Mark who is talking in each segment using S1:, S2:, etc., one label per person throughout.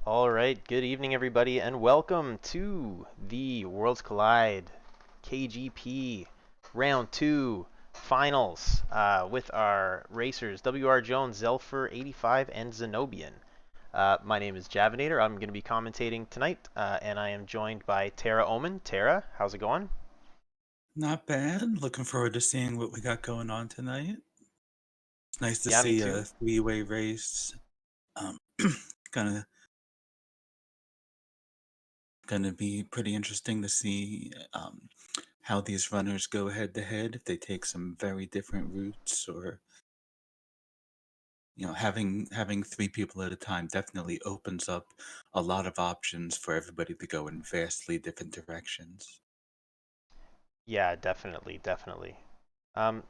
S1: All right, good evening, everybody, and welcome to the Worlds Collide KGP Round 2 Finals with our racers WR Jones, Zelfer 85, and Zenobian. My name is Javinator. I'm going to be commentating tonight, and I am joined by Tara Omen. Tara, how's it going?
S2: Not bad. Looking forward to seeing what we got going on tonight. It's nice to
S1: Yeah, me
S2: see
S1: too.
S2: a three-way race. Um, gonna gonna be pretty interesting to see how these runners go head to head. If they take some very different routes, or having three people at a time definitely opens up a lot of options for everybody to go in vastly different directions.
S1: Yeah, definitely, definitely.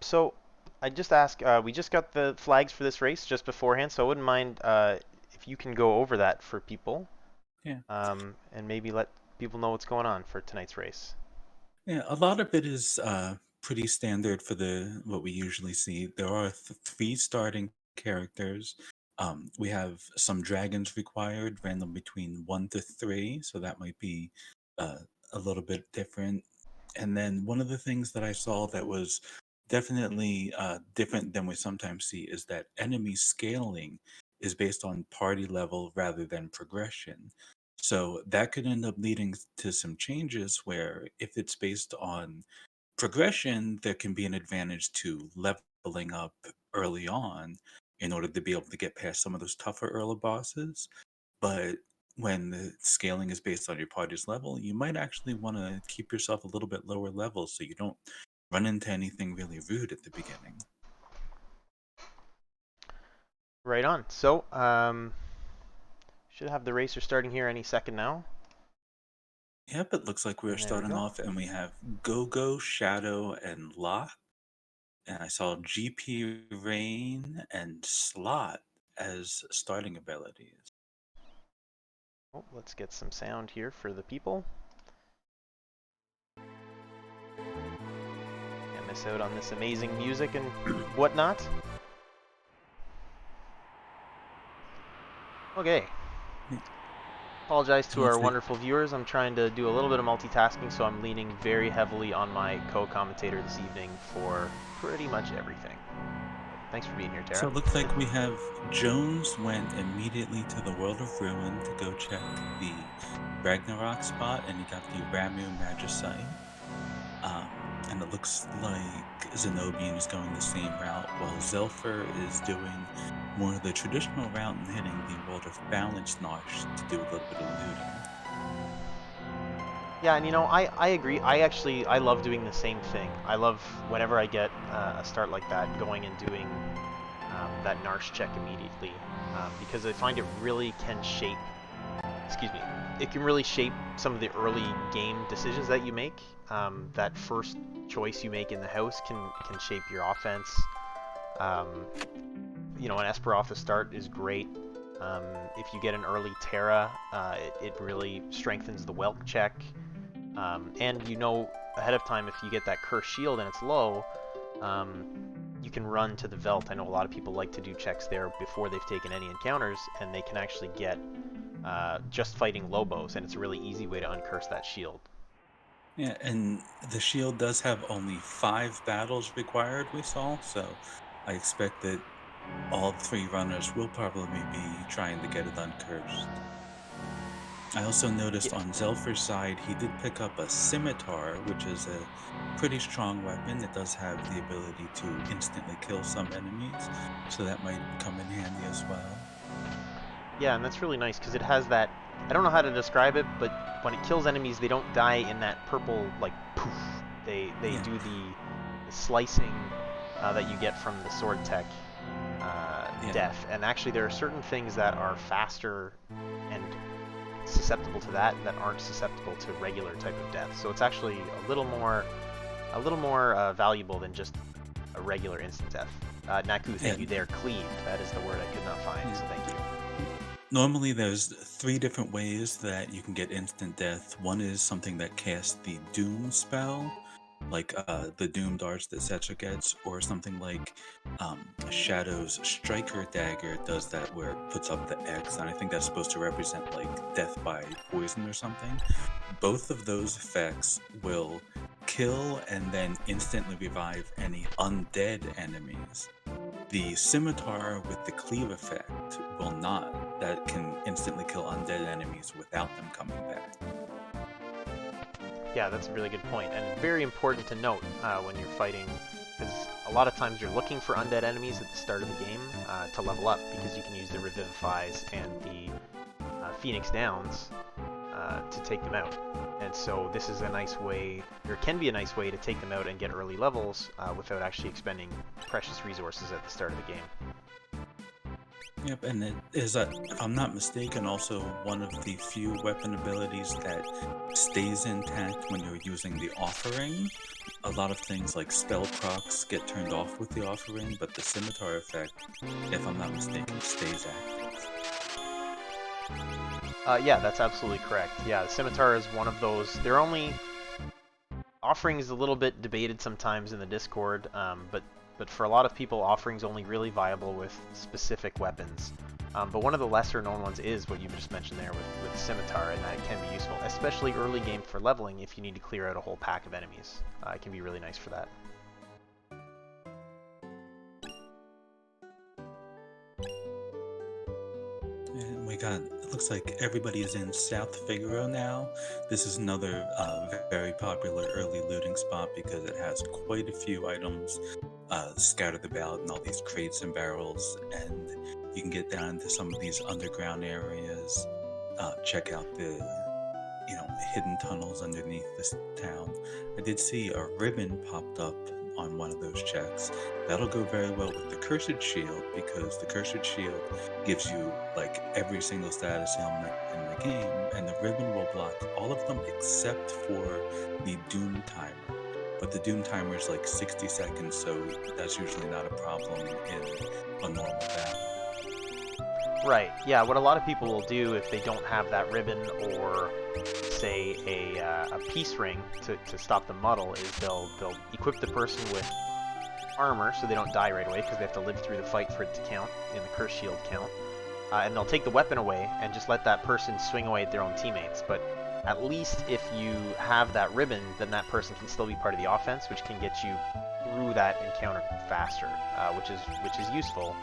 S1: So I just ask, we just got the flags for this race just beforehand, so I wouldn't mind if you can go over that for people.
S2: Yeah.
S1: And maybe let people know what's going on for tonight's race.
S2: Yeah, a lot of it is pretty standard for the what we usually see. There are three starting characters. We have some dragons required, random between 1 to 3, so that might be uh, a little bit different. And then one of the things that I saw that was definitely different than we sometimes see is that enemy scaling is based on party level rather than progression. So that could end up leading to some changes where if it's based on progression, there can be an advantage to leveling up early on in order to be able to get past some of those tougher early bosses. But when the scaling is based on your party's level, you might actually want to keep yourself a little bit lower level so you don't run into anything really rude at the beginning.
S1: Right on. So, should have the racer starting here any second now.
S2: Yep, it looks like we're
S1: And there we
S2: starting
S1: go.
S2: off and we have Go-Go, Shadow, and Lock. And I saw GP Rain and Slot as starting abilities.
S1: Oh, let's get some sound here for the people. Can't miss out on this amazing music and whatnot. Okay.
S2: Yeah,
S1: Apologize
S2: it
S1: to our
S2: looks like
S1: wonderful viewers. I'm trying to do a little bit of multitasking, so I'm leaning very heavily on my co-commentator this evening for pretty much everything. Thanks for being here,
S2: so.
S1: Tara.
S2: It looks like we have Jones went immediately to the World of Ruin to go check the Ragnarok spot, and he got the Ramu Magicite. And it looks like Zenobian is going the same route, while Zelfer is doing more of the traditional route and hitting the World of Balance Notch to do a little bit of looting.
S1: Yeah, and I agree. I love doing the same thing. I love whenever I get a start like that, going and doing that Narsh check immediately, because I find it really can shape, excuse me, it can really shape some of the early game decisions that you make. That first choice you make in the house can shape your offense. Um, an Esper off the start is great. If you get an early Terra, it really strengthens the Welk check. And you know ahead of time if you get that Curse Shield and it's low, um, you can run to the Velt. I know a lot of people like to do checks there before they've taken any encounters, and they can actually get just fighting Lobos, and it's a really easy way to uncurse that shield.
S2: Yeah, and the shield does have only 5 battles required, we saw, so I expect that all three runners will probably be trying to get it uncursed. I also
S1: Yeah,
S2: noticed on Zelfer's side, he did pick up a scimitar, which is a pretty strong weapon. It does have the ability to instantly kill some enemies, so that might come in handy as well.
S1: yeah, and that's really nice because it has that. I don't know how to describe it, but when it kills enemies, they don't die in that purple like poof. They
S2: Yeah,
S1: do the slicing that you get from the sword tech
S2: yeah,
S1: death. And actually, there are certain things that are faster and susceptible to that aren't susceptible to regular type of death. So it's actually a little more valuable than just a regular instant death. Naku,
S2: yeah,
S1: thank you there. Cleaved. That is the word I could not find.
S2: yeah.
S1: So thank you.
S2: Normally, there's 3 different ways that you can get instant death. One is something that casts the Doom spell, like the Doom darts that Setcha gets, or something like Shadow's Striker Dagger does that, where it puts up the X, and I think that's supposed to represent like death by poison or something. Both of those effects will kill and then instantly revive any undead enemies. The scimitar with the cleave effect will not. That can instantly kill undead enemies without them coming back.
S1: Yeah, that's a really good point, and very important to note when you're fighting, because a lot of times you're looking for undead enemies at the start of the game to level up, because you can use the Revivifies and the Phoenix Downs to take them out. And so this is a nice way, or can be a nice way, to take them out and get early levels without actually expending precious resources at the start of the game.
S2: Yep, and it is, if I'm not mistaken, also one of the few weapon abilities that stays intact when you're using the offering. A lot of things like spell procs get turned off with the offering, but the scimitar effect, if I'm not mistaken, stays active.
S1: Yeah, that's absolutely correct. Yeah, the scimitar is one of those. They're only offering is a little bit debated sometimes in the Discord, but for a lot of people, offering's only really viable with specific weapons. But one of the lesser known ones is what you just mentioned there with scimitar, and that can be useful, especially early game for leveling if you need to clear out a whole pack of enemies. It can be really nice for that.
S2: And we got, it looks like everybody is in South Figaro now. This is another very popular early looting spot because it has quite a few items scattered about in all these crates and barrels, and you can get down into some of these underground areas, check out the hidden tunnels underneath this town. I did see a ribbon popped up on one of those checks. That'll go very well with the Cursed Shield, because the Cursed Shield gives you like every single status ailment in the game, and the ribbon will block all of them except for the Doom Timer. But the Doom Timer is like 60 seconds, so that's usually not a problem in a normal battle.
S1: Right, yeah, what a lot of people will do if they don't have that ribbon or, say, a peace ring to stop the muddle is they'll equip the person with armor so they don't die right away, because they have to live through the fight for it to count, in the Curse Shield count. And they'll take the weapon away and just let that person swing away at their own teammates. But at least if you have that ribbon, then that person can still be part of the offense, which can get you through that encounter faster, which is useful.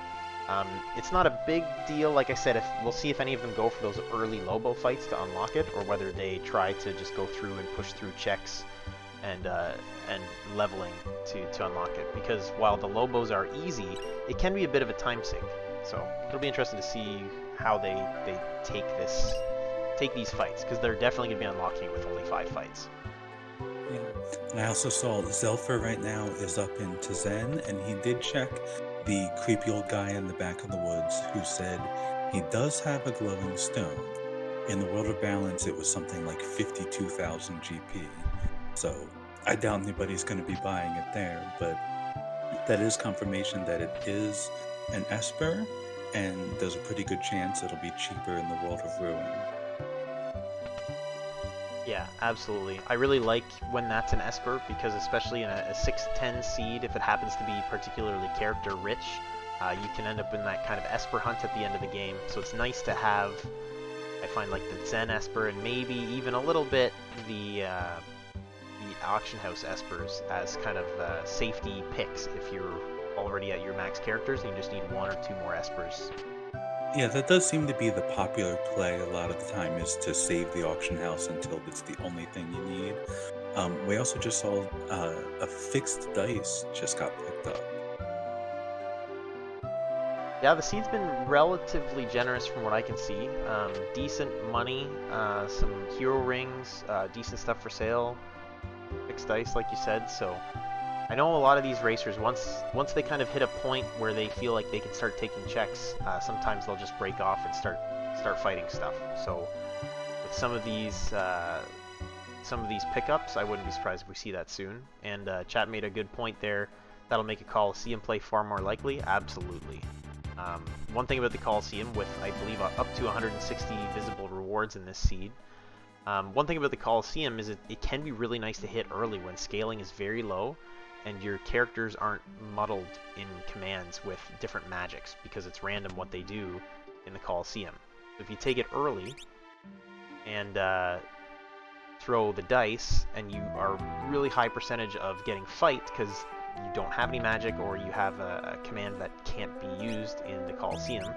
S1: It's not a big deal, like I said. We'll see if any of them go for those early Lobo fights to unlock it, or whether they try to just go through and push through checks and leveling to unlock it. Because while the Lobos are easy, it can be a bit of a time sink. So it'll be interesting to see how they take these fights, because they're definitely going to be unlocking it with only 5 fights.
S2: Yeah. And I also saw Zelfer right now is up in Tizen, and he did check the creepy old guy in the back of the woods who said he does have a glowing stone. In the World of Balance, it was something like 52,000 GP. So I doubt anybody's going to be buying it there, but that is confirmation that it is an Esper, and there's a pretty good chance it'll be cheaper in the World of Ruin.
S1: Yeah, absolutely. I really like when that's an Esper, because especially in a 6-10 seed, if it happens to be particularly character rich, you can end up in that kind of Esper hunt at the end of the game. So it's nice to have, I find, like the Zen Esper, and maybe even a little bit the auction house Espers as kind of safety picks if you're already at your max characters and you just need 1 or 2 more Espers.
S2: Yeah, that does seem to be the popular play a lot of the time, is to save the auction house until it's the only thing you need. We also just saw a fixed dice just got picked up.
S1: Yeah, the seed's been relatively generous from what I can see. Decent money, some hero rings, decent stuff for sale, fixed dice like you said. So I know a lot of these racers, once they kind of hit a point where they feel like they can start taking checks, sometimes they'll just break off and start fighting stuff. So with some of these pickups, I wouldn't be surprised if we see that soon. And chat made a good point there. That'll make a Coliseum play far more likely. Absolutely. One thing about the Coliseum, with I believe up to 160 visible rewards in this seed, One thing about the Coliseum is it can be really nice to hit early when scaling is very low and your characters aren't muddled in commands with different magics because it's random what they do in the Coliseum. So if you take it early and throw the dice and you are really high percentage of getting fight because you don't have any magic or you have a command that can't be used in the Coliseum,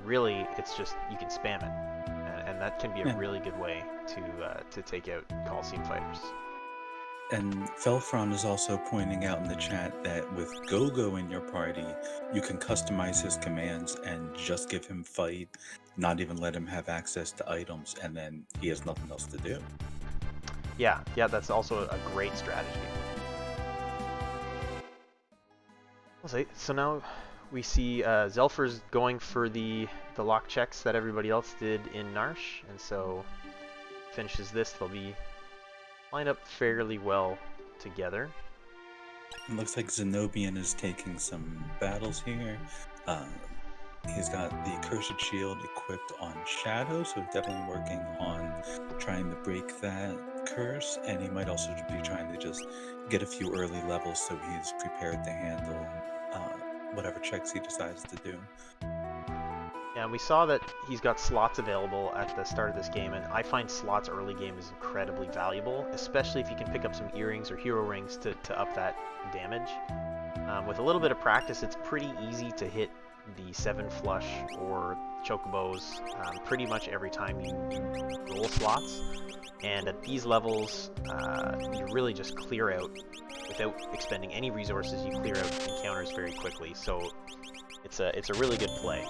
S1: really it's just you can spam it, and that can be a really good way to take out Coliseum fighters.
S2: And Felfron is also pointing out in the chat that with Gogo in your party, you can customize his commands and just give him fight, not even let him have access to items, and then he has nothing else to do.
S1: Yeah, that's also a great strategy. So now we see Zelfer's going for the lock checks that everybody else did in Narsh, and so finishes this, they'll be lined up fairly well together.
S2: It looks like Zenobian is taking some battles here. He's got the Cursed Shield equipped on Shadow, so he's definitely working on trying to break that curse, and he might also be trying to just get a few early levels so he's prepared to handle whatever checks he decides to do.
S1: Yeah, and we saw that he's got slots available at the start of this game, and I find slots early game is incredibly valuable, especially if you can pick up some earrings or hero rings to up that damage. With a little bit of practice, it's pretty easy to hit the 7 flush or chocobos pretty much every time you roll slots. And at these levels, you really just clear out, without expending any resources, you clear out encounters very quickly. So it's a really good play.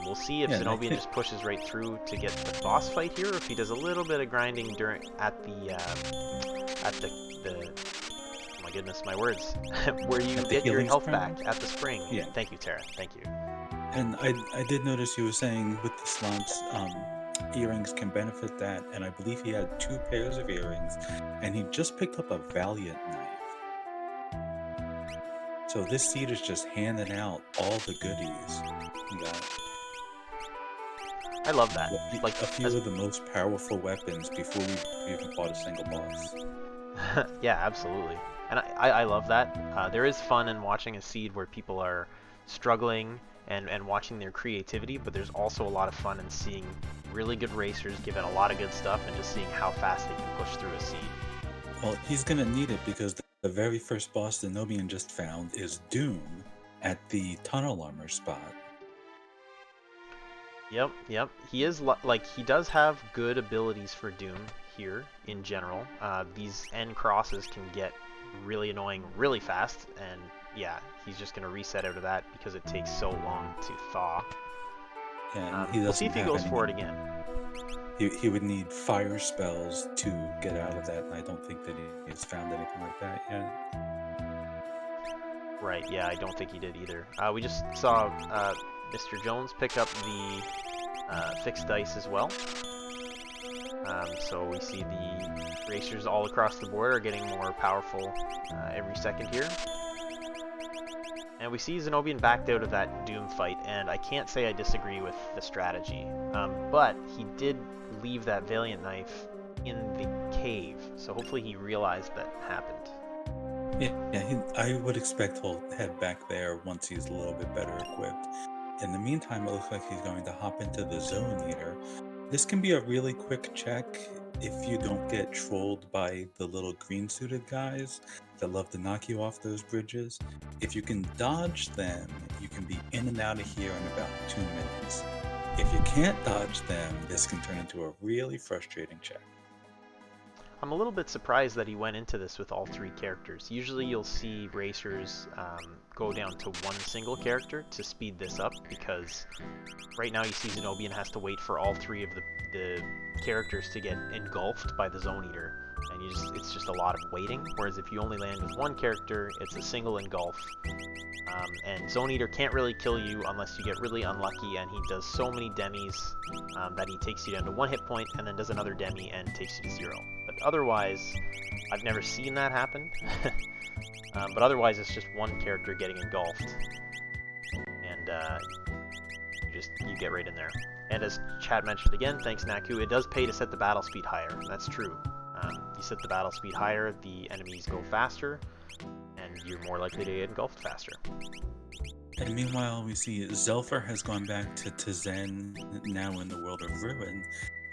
S1: We'll see if Zenobian just pushes right through to get the boss fight here, or if he does a little bit of grinding at the oh my goodness, my words, where you get your health back at the spring.
S2: Yeah.
S1: Thank you, Tara. Thank you.
S2: And I did notice you were saying with the slots, earrings can benefit that, and I believe he had 2 pairs of earrings, and he just picked up a Valiant knife. So this seed is just handing out all the goodies. You got
S1: I love that.
S2: like a few of the most powerful weapons before we even fought a single boss.
S1: Yeah, absolutely. And I love that. There is fun in watching a seed where people are struggling and watching their creativity, but there's also a lot of fun in seeing really good racers give it a lot of good stuff and just seeing how fast they can push through a seed.
S2: Well, he's going to need it because the very first boss the Nobian just found is Doom at the Tunnel Armor spot.
S1: Yep. He is he does have good abilities for Doom here in general. These N crosses can get really annoying really fast, and yeah, he's just gonna reset out of that because it takes so long to thaw.
S2: And
S1: we'll see if he goes for it again.
S2: He would need fire spells to get out of that, and I don't think that he has found anything like that yet.
S1: Right, yeah, I don't think he did either. We just saw Mr. Jones pick up the fixed dice as well. So we see the racers all across the board are getting more powerful every second here. And we see Zenobian backed out of that Doom fight, and I can't say I disagree with the strategy. But he did leave that Valiant knife in the cave, so hopefully he realized that happened.
S2: Yeah, I would expect he'll head back there once he's a little bit better equipped. In the meantime, it looks like he's going to hop into the Zone Eater. This can be a really quick check if you don't get trolled by the little green-suited guys that love to knock you off those bridges. If you can dodge them, you can be in and out of here in about 2 minutes. If you can't dodge them, this can turn into a really frustrating check.
S1: I'm a little bit surprised that he went into this with all 3 characters. Usually you'll see racers go down to 1 single character to speed this up, because right now you see Zenobian has to wait for all 3 of the characters to get engulfed by the Zone Eater, and it's just a lot of waiting, whereas if you only land with 1 character, it's a single engulf. And Zone Eater can't really kill you unless you get really unlucky, and he does so many demis that he takes you down to 1 hit point and then does another demi and takes you to 0. But otherwise, I've never seen that happen. But otherwise, it's just 1 character getting engulfed, and you you get right in there. And as chat mentioned again, thanks Naku, it does pay to set the battle speed higher. That's true. You set the battle speed higher, the enemies go faster, and you're more likely to get engulfed faster.
S2: And meanwhile, we see Zelfer has gone back to Tizen, now in the world of Ruin,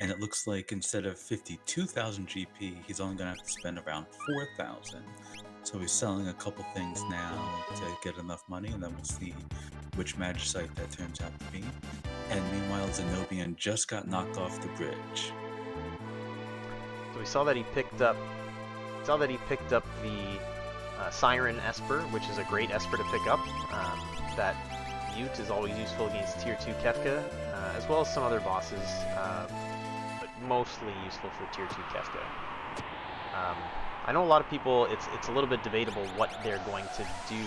S2: and it looks like instead of 52,000 GP, he's only going to have to spend around 4,000. So he's selling a couple things now to get enough money, and then we'll see which Magicite that turns out to be. And meanwhile, Zenobian just got knocked off the bridge.
S1: So we saw that he picked up the Siren Esper, which is a great Esper to pick up. That Mute is always useful against Tier 2 Kefka, as well as some other bosses, but mostly useful for Tier 2 Kefka. I know a lot of people, it's a little bit debatable what they're going to do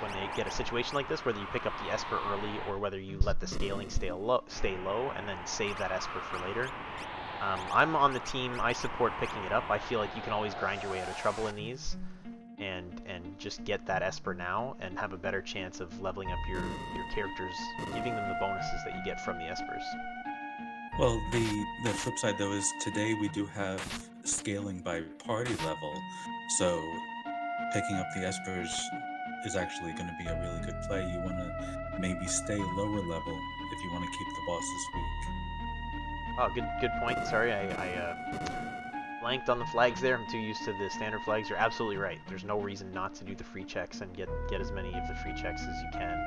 S1: when they get a situation like this, whether you pick up the Esper early or whether you let the scaling stay low and then save that Esper for later. I'm on the team, I support picking it up. I feel like you can always grind your way out of trouble in these and just get that Esper now and have a better chance of leveling up your characters, giving them the bonuses that you get from the Espers.
S2: Well, the flip side though is today we do have scaling by party level, so picking up the Espers is actually going to be a really good play. You want to maybe stay lower level if you want to keep the bosses weak.
S1: Oh, good point. Sorry, I blanked on the flags there. I'm too used to the standard flags. You're absolutely right. There's no reason not to do the free checks and get as many of the free checks as you can.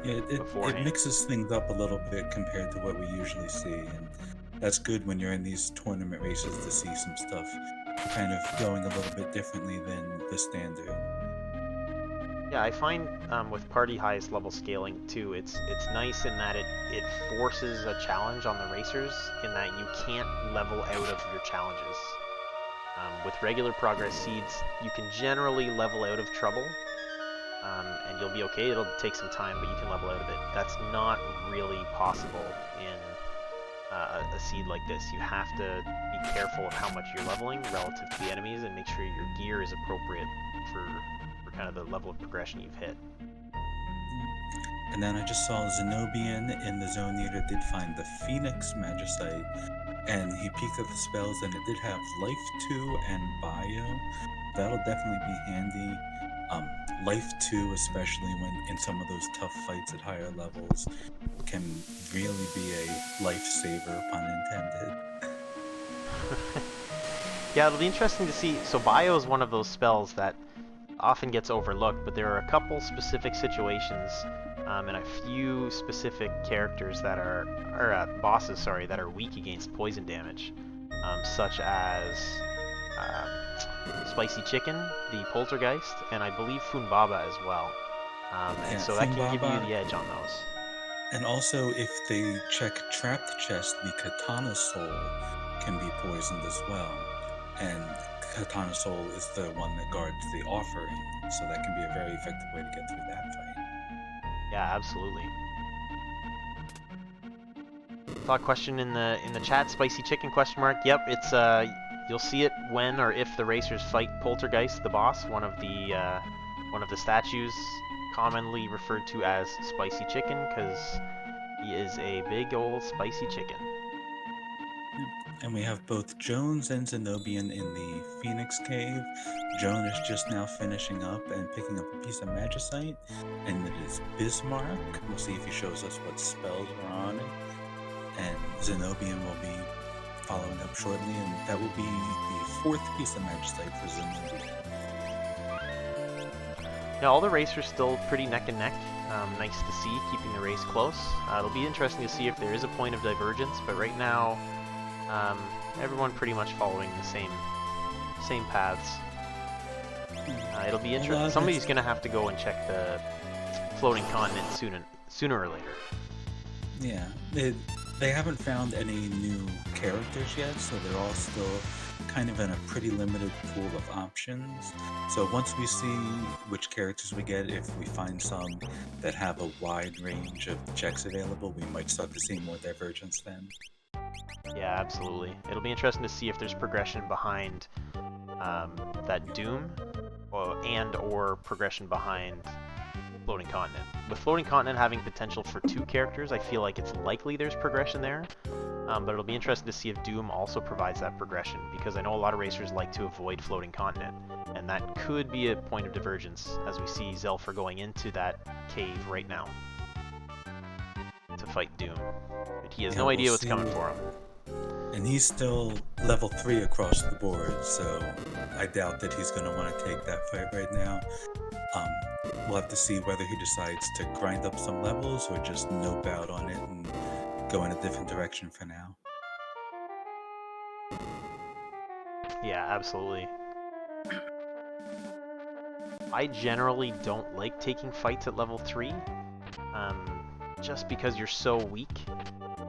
S2: It mixes things up a little bit compared to what we usually see, and that's good when you're in these tournament races to see some stuff kind of going a little bit differently than the standard.
S1: Yeah, I find with party highest level scaling too, it's nice in that it forces a challenge on the racers in that you can't level out of your challenges. With regular progress seeds, you can generally level out of trouble, and you'll be okay. It'll take some time, but you can level out of it. That's not really possible in a seed like this. You have to be careful of how much you're leveling relative to the enemies and make sure your gear is appropriate for kind of the level of progression you've hit.
S2: And then I just saw Zenobian in the Zone Eater did find the Phoenix Magicite, and he peeked at the spells, and it did have Life 2 and Bio. That'll definitely be handy. Life 2, especially when in some of those tough fights at higher levels, can really be a lifesaver, pun intended.
S1: Yeah, it'll be interesting to see. So Bio is one of those spells that often gets overlooked, but there are a couple specific situations and a few specific characters that are, bosses, sorry, that are weak against poison damage, such as Spicy Chicken, the Poltergeist, and I believe Funbaba as well. And so that can give you the edge on those.
S2: And also, if they check Trapped Chest, the Katana Soul can be poisoned as well. And Katana Soul is the one that guards the offering, so that can be a very effective way to get through that fight.
S1: Yeah, absolutely. Thought question in the chat, Spicy Chicken question mark. Yep, it's you'll see it when or if the racers fight Poltergeist, the boss, one of the statues commonly referred to as Spicy Chicken because he is a big old spicy chicken.
S2: And we have both Jones and Zenobian in the Phoenix Cave. Joan is just now finishing up and picking up a piece of Magicite, and it is Bismarck. We'll see if he shows us what spells are on it. And Zenobian will be following up shortly, and that will be the fourth piece of Magicite for Zenobian.
S1: Yeah, all the racers still pretty neck and neck. Nice to see, keeping the race close. It'll be interesting to see if there is a point of divergence, but right now, everyone pretty much following the same paths. It'll be interesting. Somebody's gonna have to go and check the floating continent sooner or later.
S2: Yeah, they haven't found any new characters yet, so they're all still kind of in a pretty limited pool of options. So once we see which characters we get, if we find some that have a wide range of checks available, we might start to see more divergence then.
S1: Yeah, absolutely. It'll be interesting to see if there's progression behind that Doom, or progression behind Floating Continent. With Floating Continent having potential for 2 characters, I feel like it's likely there's progression there. But it'll be interesting to see if Doom also provides that progression, because I know a lot of racers like to avoid Floating Continent, and that could be a point of divergence as we see Zelfer going into that cave right now to fight Doom. But he has no idea what's coming for him.
S2: And he's still level 3 across the board, so I doubt that he's going to want to take that fight right now. We'll have to see whether he decides to grind up some levels or just nope out on it and go in a different direction for now.
S1: Yeah, absolutely. I generally don't like taking fights at level 3, just because you're so weak,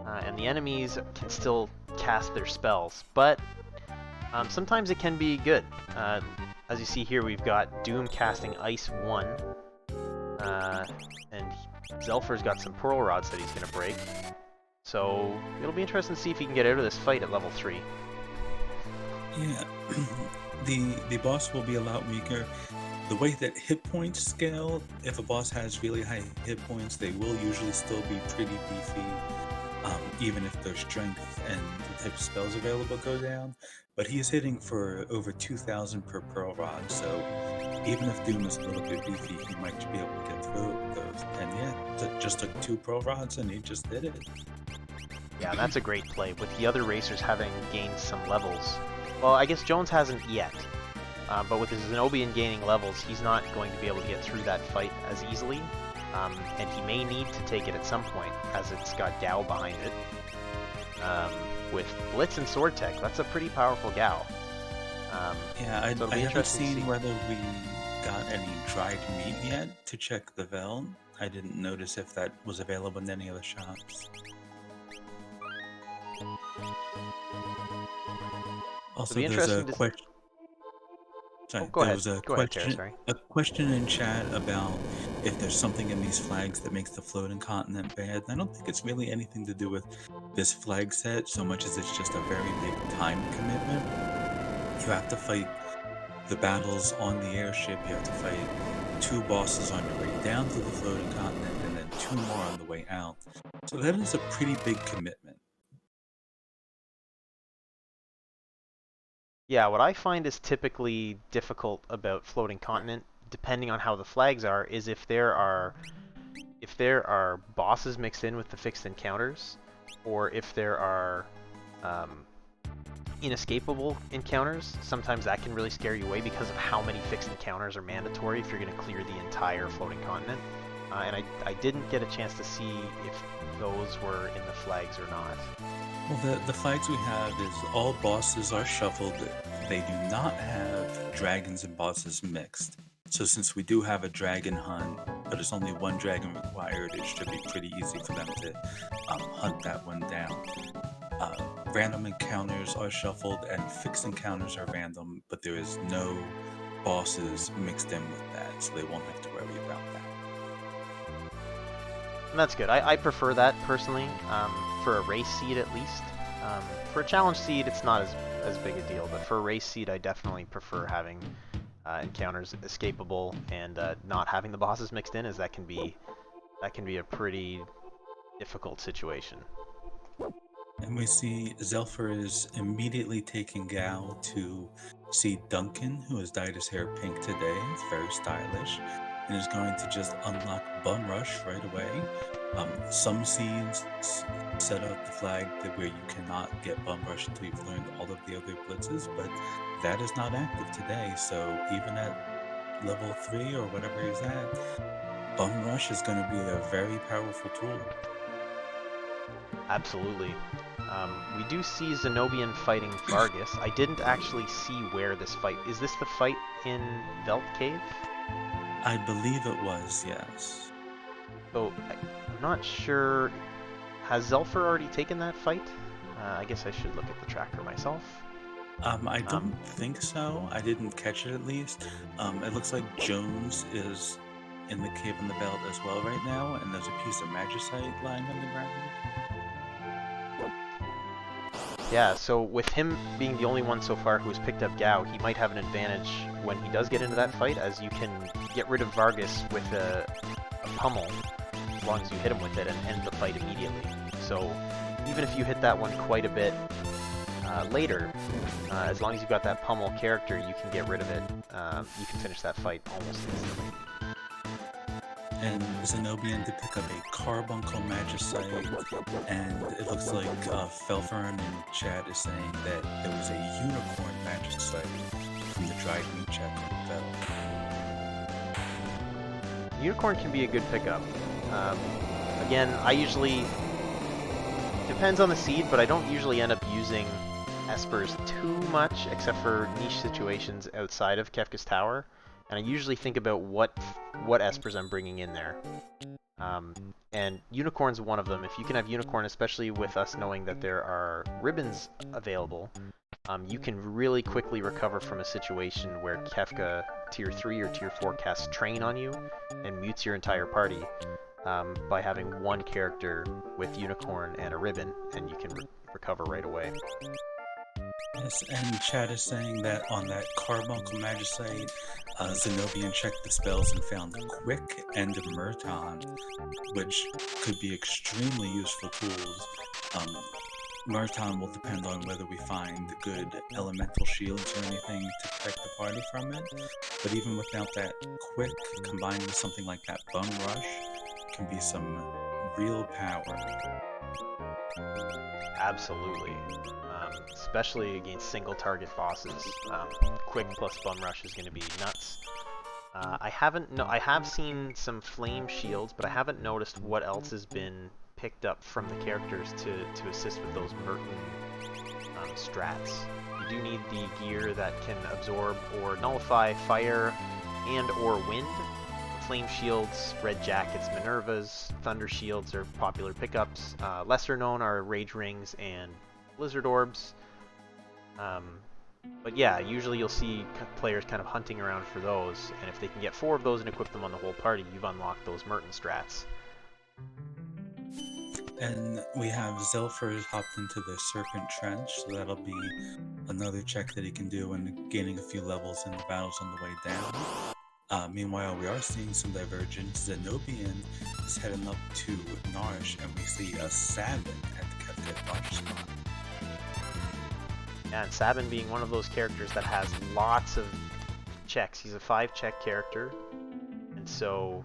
S1: and the enemies can still cast their spells, but sometimes it can be good. As you see here, we've got Doom casting Ice 1, and Zelfer's got some Pearl Rods that he's going to break, so it'll be interesting to see if he can get out of this fight at level 3.
S2: Yeah, the boss will be a lot weaker. The way that hit points scale, if a boss has really high hit points, they will usually still be pretty beefy, even if their strength and the type of spells available go down. But he is hitting for over 2,000 per Pearl Rod, so even if Doom is a little bit beefy, he might be able to get through it with those. And yeah, just took 2 Pearl Rods and he just did it.
S1: Yeah, that's a great play, with the other racers having gained some levels. Well, I guess Jones hasn't yet, but with his Zenobian gaining levels, he's not going to be able to get through that fight as easily, and he may need to take it at some point, as it's got Gao behind it. With Blitz and Sword Tech, that's a pretty powerful Gao.
S2: Yeah, I haven't seen whether we got any dried meat yet to check the Vel. I didn't notice if that was available in any of the shops. Also, there's a question. Sorry, there was a question in chat about if there's something in these flags that makes the Floating Continent bad. I don't think it's really anything to do with this flag set so much as it's just a very big time commitment. You have to fight the battles on the airship. You have to fight 2 bosses on your way down to the Floating Continent, and then 2 more on the way out. So that is a pretty big commitment.
S1: Yeah, what I find is typically difficult about Floating Continent, depending on how the flags are, is if there are bosses mixed in with the fixed encounters, or if there are inescapable encounters. Sometimes that can really scare you away because of how many fixed encounters are mandatory if you're going to clear the entire Floating Continent. And I didn't get a chance to see if those were in the flags or not.
S2: Well, the flags we have is all bosses are shuffled. They do not have dragons and bosses mixed. So since we do have a dragon hunt, but it's only 1 dragon required, it should be pretty easy for them to hunt that one down. Random encounters are shuffled and fixed encounters are random, but there is no bosses mixed in with that, so they won't have to worry about that.
S1: And that's good. I prefer that personally, for a race seed at least. For a challenge seed, it's not as big a deal, but for a race seed, I definitely prefer having encounters escapable and not having the bosses mixed in, as that can be a pretty difficult situation.
S2: And we see Zelfer is immediately taking Gao to see Duncan, who has dyed his hair pink today. It's very stylish. And is going to just unlock Bum Rush right away. Some seeds set up the flag where you cannot get Bum Rush until you've learned all of the other blitzes, but that is not active today. So even at level 3 or whatever he's at, Bum Rush is going to be a very powerful tool.
S1: Absolutely. We do see Zenobian fighting Vargas. I didn't actually see where this fight... Is this the fight in Velt Cave?
S2: I believe it was, yes.
S1: So, I'm not sure... Has Zelfer already taken that fight? I guess I should look at the tracker myself.
S2: I don't think so. I didn't catch it at least. It looks like Jones is in the Cave in the Belt as well right now, and there's a piece of Magicite lying on the ground.
S1: Yeah, so with him being the only one so far who has picked up Gao, he might have an advantage when he does get into that fight, as you can get rid of Vargas with pummel, as long as you hit him with it, and end the fight immediately. So even if you hit that one quite a bit later, as long as you've got that pummel character, you can get rid of it. You can finish that fight almost instantly.
S2: And Zenobian did pick up a Carbuncle Magicite, and it looks like Felfern in chat is saying that there was a Unicorn Magicite from the dried meat check on Vel.
S1: Unicorn can be a good pickup. Again, I usually... Depends on the seed, but I don't usually end up using Espers too much, except for niche situations outside of Kefka's Tower. And I usually think about what Espers I'm bringing in there. And Unicorn's one of them. If you can have Unicorn, especially with us knowing that there are ribbons available, you can really quickly recover from a situation where Kefka Tier 3 or Tier 4 casts Train on you and mutes your entire party by having one character with Unicorn and a ribbon, and you can recover right away.
S2: Yes, and chat is saying that on that Carbuncle Magicite, Zenobian checked the spells and found Quick and Murton, which could be extremely useful tools. Murton will depend on whether we find good elemental shields or anything to protect the party from it, but even without that Quick, combined with something like that Bum Rush, can be some real power.
S1: Absolutely. Especially against single target bosses. Quick plus Bum Rush is going to be nuts. I have seen some flame shields, but I haven't noticed what else has been picked up from the characters to assist with those Merton strats. You do need the gear that can absorb or nullify fire and or wind. Flame shields, red jackets, Minervas, thunder shields are popular pickups. Lesser known are rage rings and blizzard orbs. But yeah, usually you'll see players kind of hunting around for those, and if they can get 4 of those and equip them on the whole party, you've unlocked those Merton strats.
S2: And we have Zelfers hopped into the Serpent Trench, so that'll be another check that he can do when gaining a few levels in the battles on the way down. Meanwhile, we are seeing some divergence. Zenobian is heading up to Narsh, and we see a Sabin at the Kefka Narsh spot.
S1: And Sabin being one of those characters that has lots of checks. He's a 5-check character, and so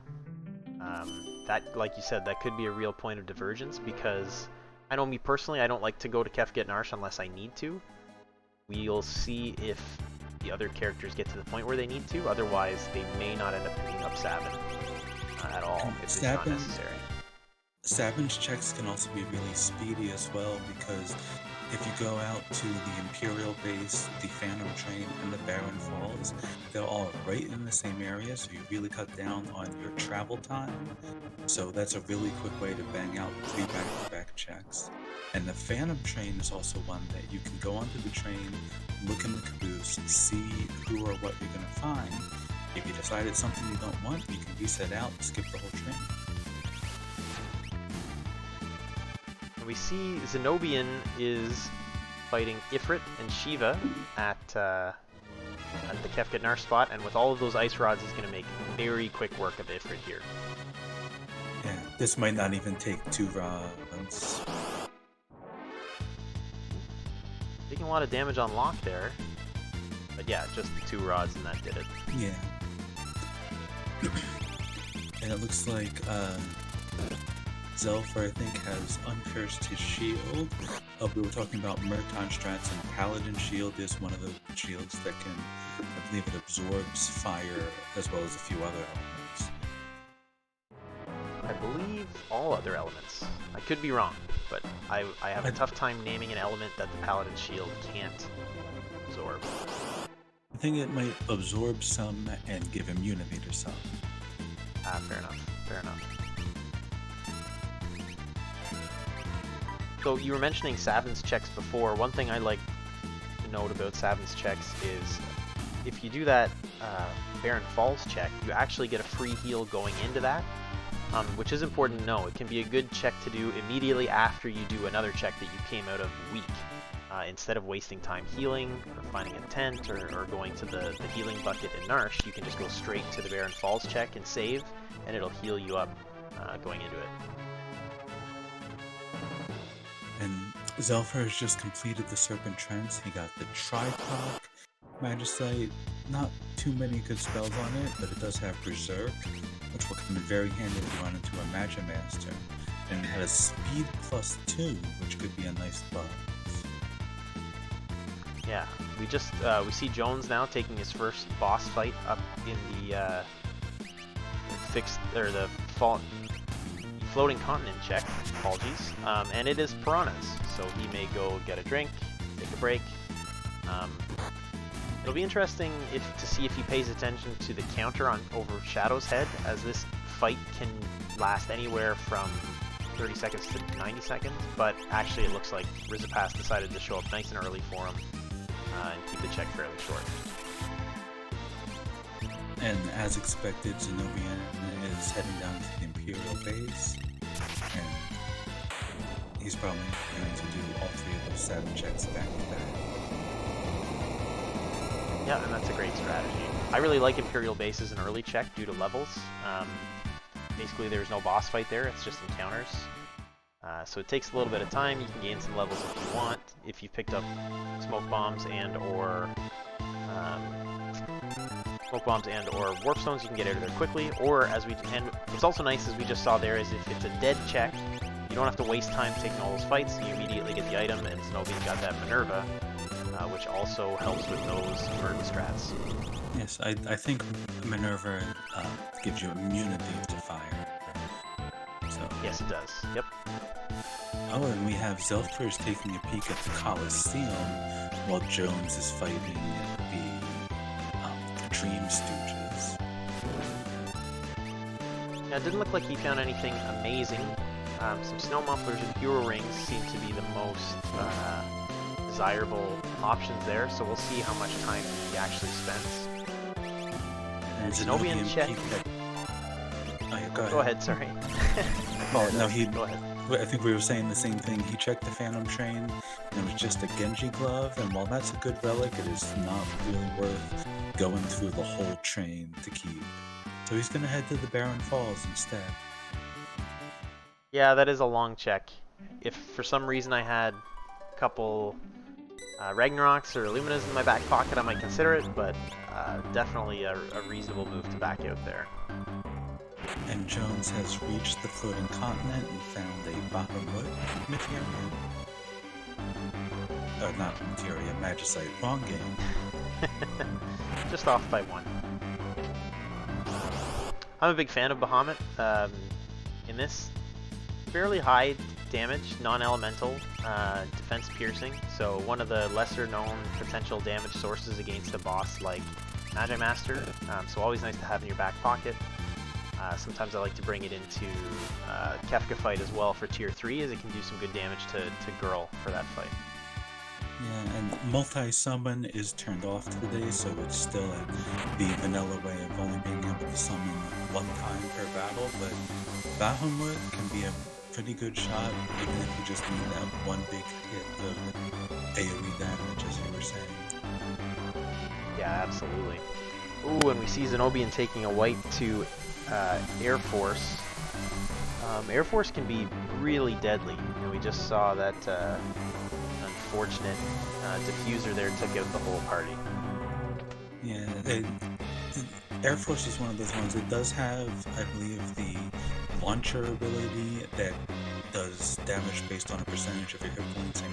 S1: that, like you said, that could be a real point of divergence, because I know me personally, I don't like to go to Kefka Narsh unless I need to. We'll see if the other characters get to the point where they need to, otherwise they may not end up picking up Sabin at all if it's not necessary.
S2: Sabin's checks can also be really speedy as well, because if you go out to the Imperial base, the Phantom Train, and the Barren Falls, they're all right in the same area, so you really cut down on your travel time. So that's a really quick way to bang out 3 back-to-back checks. And the Phantom Train is also one that you can go onto the train, look in the caboose, see who or what you're going to find. If you decide it's something you don't want, you can reset out and skip the whole train.
S1: We see Zenobian is fighting Ifrit and Shiva at the Kefka Narsh spot, and with all of those ice rods, is going to make very quick work of Ifrit here.
S2: Yeah, this might not even take 2 rounds.
S1: Taking a lot of damage on lock there, but yeah, just the 2 rods and that did it.
S2: Yeah. And it looks like Zelfer, I think, has unpierced his shield. We were talking about Murton strats, and Paladin shield is one of the shields that can, I believe, it absorbs fire as well as a few other elements.
S1: I believe all other elements. I could be wrong, but I have a tough time naming an element that the Paladin shield can't absorb.
S2: I think it might absorb some and give immunity to some.
S1: Fair enough. Fair enough. So you were mentioning Sabin's checks before. One thing I like to note about Sabin's checks is if you do that Barren Falls check, you actually get a free heal going into that. which is important to know. It can be a good check to do immediately after you do another check that you came out of weak. Instead of wasting time healing, or finding a tent, or going to the healing bucket in Narsh, you can just go straight to the Barren Falls check and save, and it'll heal you up going into it.
S2: And Zelfer has just completed the Serpent Trance. He got the Triproc Magicite. Not too many good spells on it, but it does have Berserk, which will come in very handy if you run into a Magimaster. And it has Speed +2, which could be a nice buff.
S1: Yeah, we see Jones now taking his first boss fight up in the floating continent check. Apologies, and it is Piranhas, so he may go get a drink, take a break. It'll be interesting to see if he pays attention to the counter over Shadow's head, as this fight can last anywhere from 30 seconds to 90 seconds, but actually it looks like Rizapas decided to show up nice and early for him. And keep the check fairly short.
S2: And as expected, Zenobian is heading down to the Imperial base, and he's probably going to do all 3 of those 7 checks back to back.
S1: Yeah, and that's a great strategy. I really like Imperial base as an early check due to levels. Basically, there's no boss fight there, it's just encounters. So it takes a little bit of time. You can gain some levels if you want. If you've picked up smoke bombs and or warp stones, you can get out of there quickly. Or and what's also nice, as we just saw there, is if it's a dead check, you don't have to waste time taking all those fights. You immediately get the item, and Zenobian got that Minerva, which also helps with those burn strats.
S2: Yes, I think Minerva gives you immunity to fire. So.
S1: Yes, it does. Yep.
S2: Oh, and we have Zelfers taking a peek at the Colosseum while Jones is fighting the Dream Stooges.
S1: Yeah, it didn't look like he found anything amazing. Some snow mufflers and hero rings seem to be the most desirable options there, so we'll see how much time he actually spends. And Zenobian check.
S2: Oh, yeah,
S1: go ahead, sorry.
S2: Oh, no,
S1: Go ahead.
S2: I think we were saying the same thing. He checked the Phantom Train, and it was just a Genji glove, and while that's a good relic, it is not really worth going through the whole train to keep. So he's going to head to the Barren Falls instead.
S1: Yeah, that is a long check. If for some reason I had a couple Ragnaroks or Illuminas in my back pocket, I might consider it, but definitely a reasonable move to back out there.
S2: And Jones has reached the floating continent and found a Bahamut materia. Not materia, Magicite. Wrong game.
S1: Just off by 1. I'm a big fan of Bahamut. In this, fairly high damage, non-elemental, defense piercing, so one of the lesser known potential damage sources against a boss like Magimaster, so always nice to have in your back pocket. Sometimes I like to bring it into Kefka fight as well for tier 3, as it can do some good damage to Girl for that fight.
S2: Yeah, and multi-summon is turned off today, so it's still the vanilla way of only being able to summon 1 time per battle, but Bahamut can be a pretty good shot, even if you just need that 1 big hit of AoE damage, as you were saying.
S1: Yeah, absolutely. Ooh, and we see Zenobian taking a white to Air Force. Air Force can be really deadly. And we just saw that unfortunate diffuser there took out the whole party.
S2: Yeah, Air Force is one of those ones that does have, I believe, the launcher ability that does damage based on a percentage of your hit points and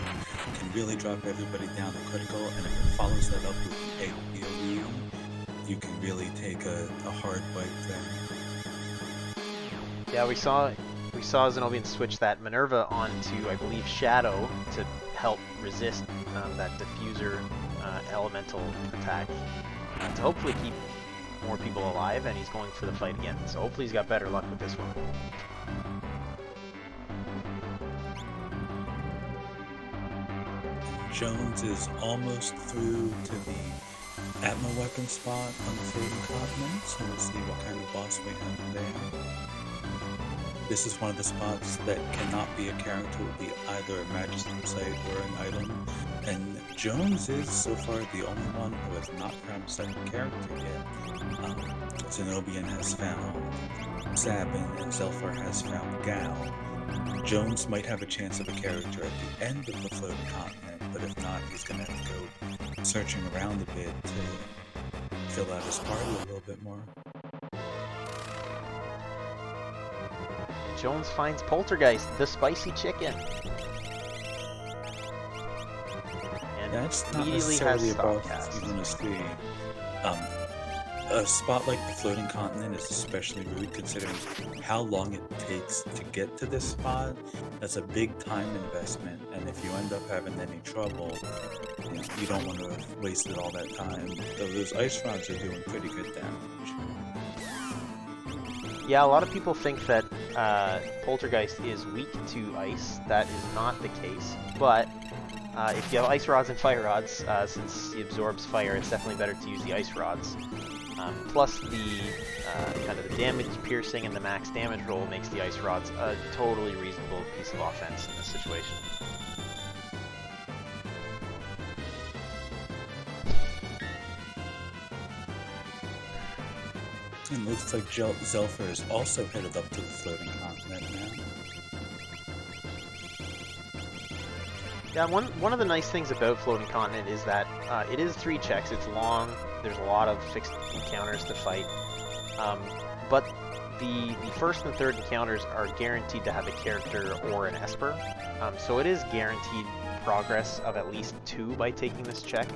S2: can really drop everybody down to critical, and if it follows that up with AoE, you can really take a hard bite there.
S1: Yeah, we saw Zenobian switch that Minerva onto, I believe, Shadow to help resist that diffuser elemental attack to hopefully keep more people alive, and he's going for the fight again. So hopefully he's got better luck with this one.
S2: Jones is almost through to the Atma weapon spot on the floating continent, so we'll see what kind of boss we have there. This is one of the spots that cannot be a character with be either a Majesty site or an item. And Jones is so far the only one who has not found a second character yet. Zenobian has found Sabin and Zelfar has found Gal. Jones might have a chance of a character at the end of the floating continent, but if not, he's going to have to go searching around a bit to fill out his party a little bit more.
S1: Jones finds Poltergeist, the spicy chicken. And
S2: that's not
S1: immediately
S2: necessarily
S1: has
S2: a buff
S1: Stopcast.
S2: you want to see. A spot like the floating continent is especially rude considering how long it takes to get to this spot. That's a big time investment, and if you end up having any trouble, you don't want to have wasted all that time. Though those ice rods are doing pretty good damage.
S1: Yeah, a lot of people think that Poltergeist is weak to ice. That is not the case, but if you have ice rods and fire rods, since he absorbs fire, it's definitely better to use the ice rods. Plus the kind of the damage piercing and the max damage roll makes the ice rods a totally reasonable piece of offense in this situation.
S2: It looks like Zelfar is also headed up to the floating continent now.
S1: Yeah, one of the nice things about Floating Continent is that it is 3 checks. It's long. There's a lot of fixed encounters to fight. But the first and third encounters are guaranteed to have a character or an Esper. So it is guaranteed progress of at least 2 by taking this check,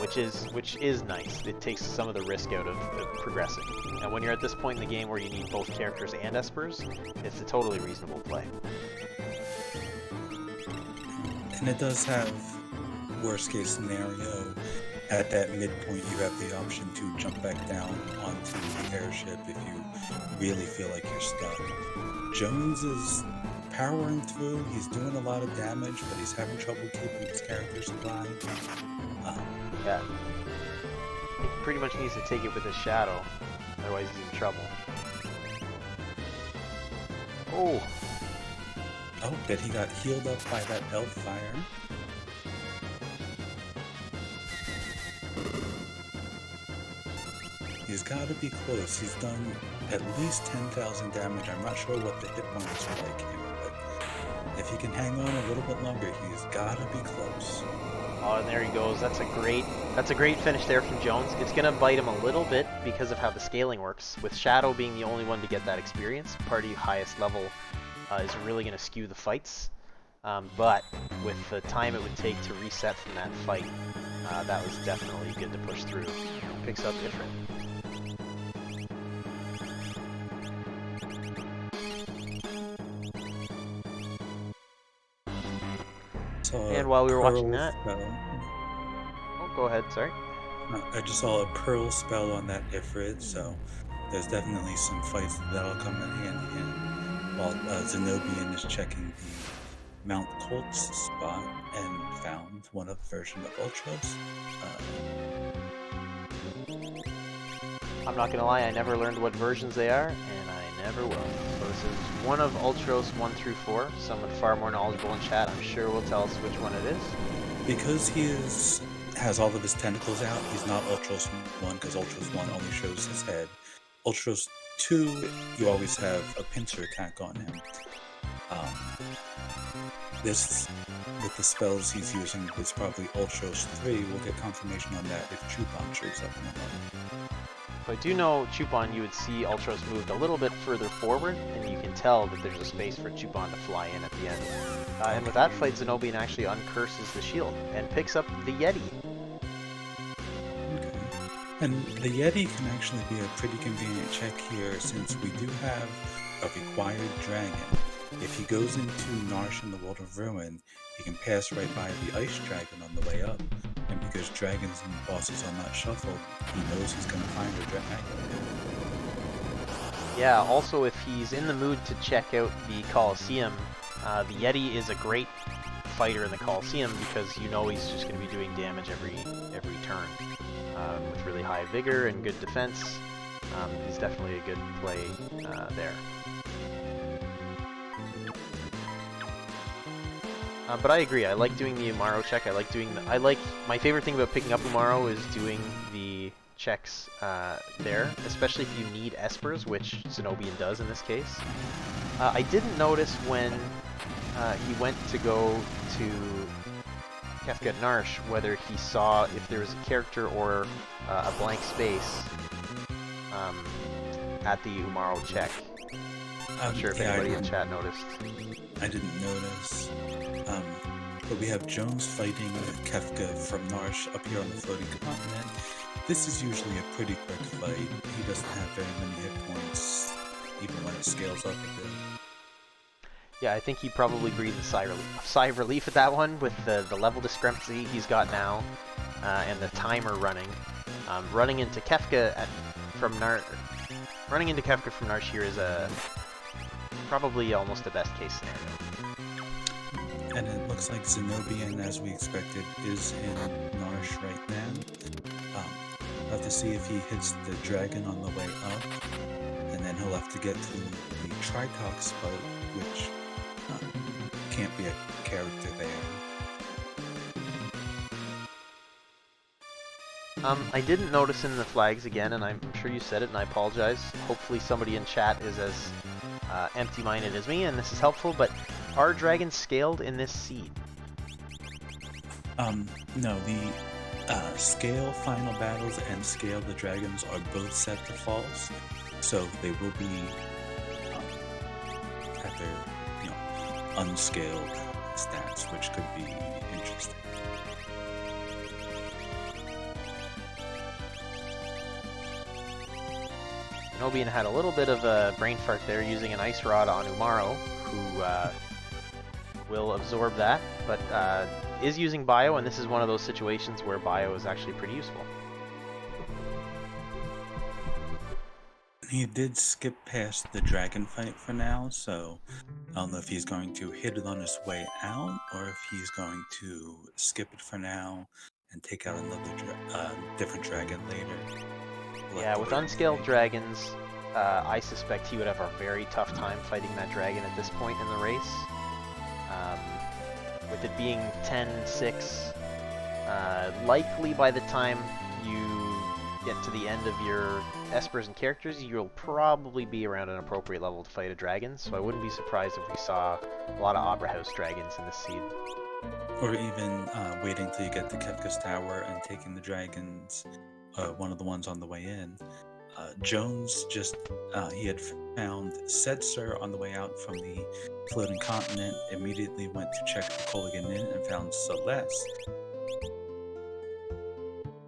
S1: which is nice. It takes some of the risk out of progressing. And when you're at this point in the game where you need both characters and Espers, it's a totally reasonable play.
S2: And it does have worst case scenario. At that midpoint, you have the option to jump back down onto the airship if you really feel like you're stuck. Jones is powering through. He's doing a lot of damage, but he's having trouble keeping his characters alive.
S1: Yeah. He pretty much needs to take it with his shadow, otherwise he's in trouble. Oh!
S2: Oh, but he got healed up by that elf fire. He's got to be close. He's done at least 10,000 damage. I'm not sure what the hit points are like here, but if he can hang on a little bit longer, he's got to be close.
S1: Oh, and there he goes. That's a great finish there from Jones. It's gonna bite him a little bit because of how the scaling works. With Shadow being the only one to get that experience, party highest level is really gonna skew the fights. But with the time it would take to reset from that fight, that was definitely good to push through. Picks up Ifrit. And while we were watching that... Oh, go ahead, sorry.
S2: I just saw a Pearl spell on that Ifrit, so there's definitely some fights that'll come in handy in. While Zenobian is checking the Mount Colts spot and found one of the version of Ultros.
S1: I'm not gonna lie, I never learned what versions they are, and I never will. So this is one of Ultros 1 through 4. Someone far more knowledgeable in chat, I'm sure, will tell us which one it is.
S2: Because he has all of his tentacles out, he's not Ultros 1, because Ultros 1 only shows his head. Ultros 2, you always have a pincer attack on him. This, with the spells he's using, is probably Ultros 3. We'll get confirmation on that if Chupon shows up in a moment.
S1: So I do know Chupon, you would see Ultros moved a little bit further forward, and you can tell that there's a space for Chupon to fly in at the end. And with that fight, Zenobian actually uncurses the shield and picks up the Yeti.
S2: Okay. And the Yeti can actually be a pretty convenient check here, since we do have a required dragon. If he goes into Narsh in the World of Ruin, he can pass right by the Ice Dragon on the way up. And because dragons and bosses are not shuffled, he knows he's going to find a dragon.
S1: Yeah, also if he's in the mood to check out the Colosseum, the Yeti is a great fighter in the Colosseum because you know he's just going to be doing damage every turn. With really high vigor and good defense, he's definitely a good play there. But I agree. I like doing the Umaro check. My favorite thing about picking up Umaro is doing the checks there, especially if you need Espers, which Zenobian does in this case. I didn't notice when he went to go to Kefka Narsh whether he saw if there was a character or a blank space at the Umaro check. I'm not sure if anybody in chat noticed.
S2: I didn't notice. But we have Jones fighting Kefka from Narsh up here on the floating continent. This is usually a pretty quick fight. He doesn't have very many hit points, even when it scales up a bit.
S1: Yeah, I think he probably breathed a sigh of relief at that one with the level discrepancy he's got now and the timer running. Running into Kefka from Narsh here is probably almost the best case scenario.
S2: And it looks like Zenobian, as we expected, is in Narsh right now. We'll have to see if he hits the dragon on the way up, and then he'll have to get to the Tritox spot, which can't be a character there.
S1: I didn't notice in the flags again, and I'm sure you said it, and I apologize. Hopefully somebody in chat is as empty-minded as me, and this is helpful, but are dragons scaled in this seed?
S2: No, the scale final battles and scale the dragons are both set to false, so they will be at their unscaled stats, which could be interesting.
S1: Nobian had a little bit of a brain fart there using an ice rod on Umaro, who will absorb that, but is using bio, and this is one of those situations where bio is actually pretty useful.
S2: He did skip past the dragon fight for now, so I don't know if he's going to hit it on his way out, or if he's going to skip it for now and take out another different dragon later.
S1: Yeah, with unscaled dragons, I suspect he would have a very tough time fighting that dragon at this point in the race. With it being 10-6, likely by the time you get to the end of your Espers and characters, you'll probably be around an appropriate level to fight a dragon, so I wouldn't be surprised if we saw a lot of Opera House dragons in this seed.
S2: Or even waiting till you get to Kefka's Tower and taking the dragons, one of the ones on the way in. Jones he had found Setzer on the way out from the floating continent, immediately went to check the Kolligan Inn and found Celeste.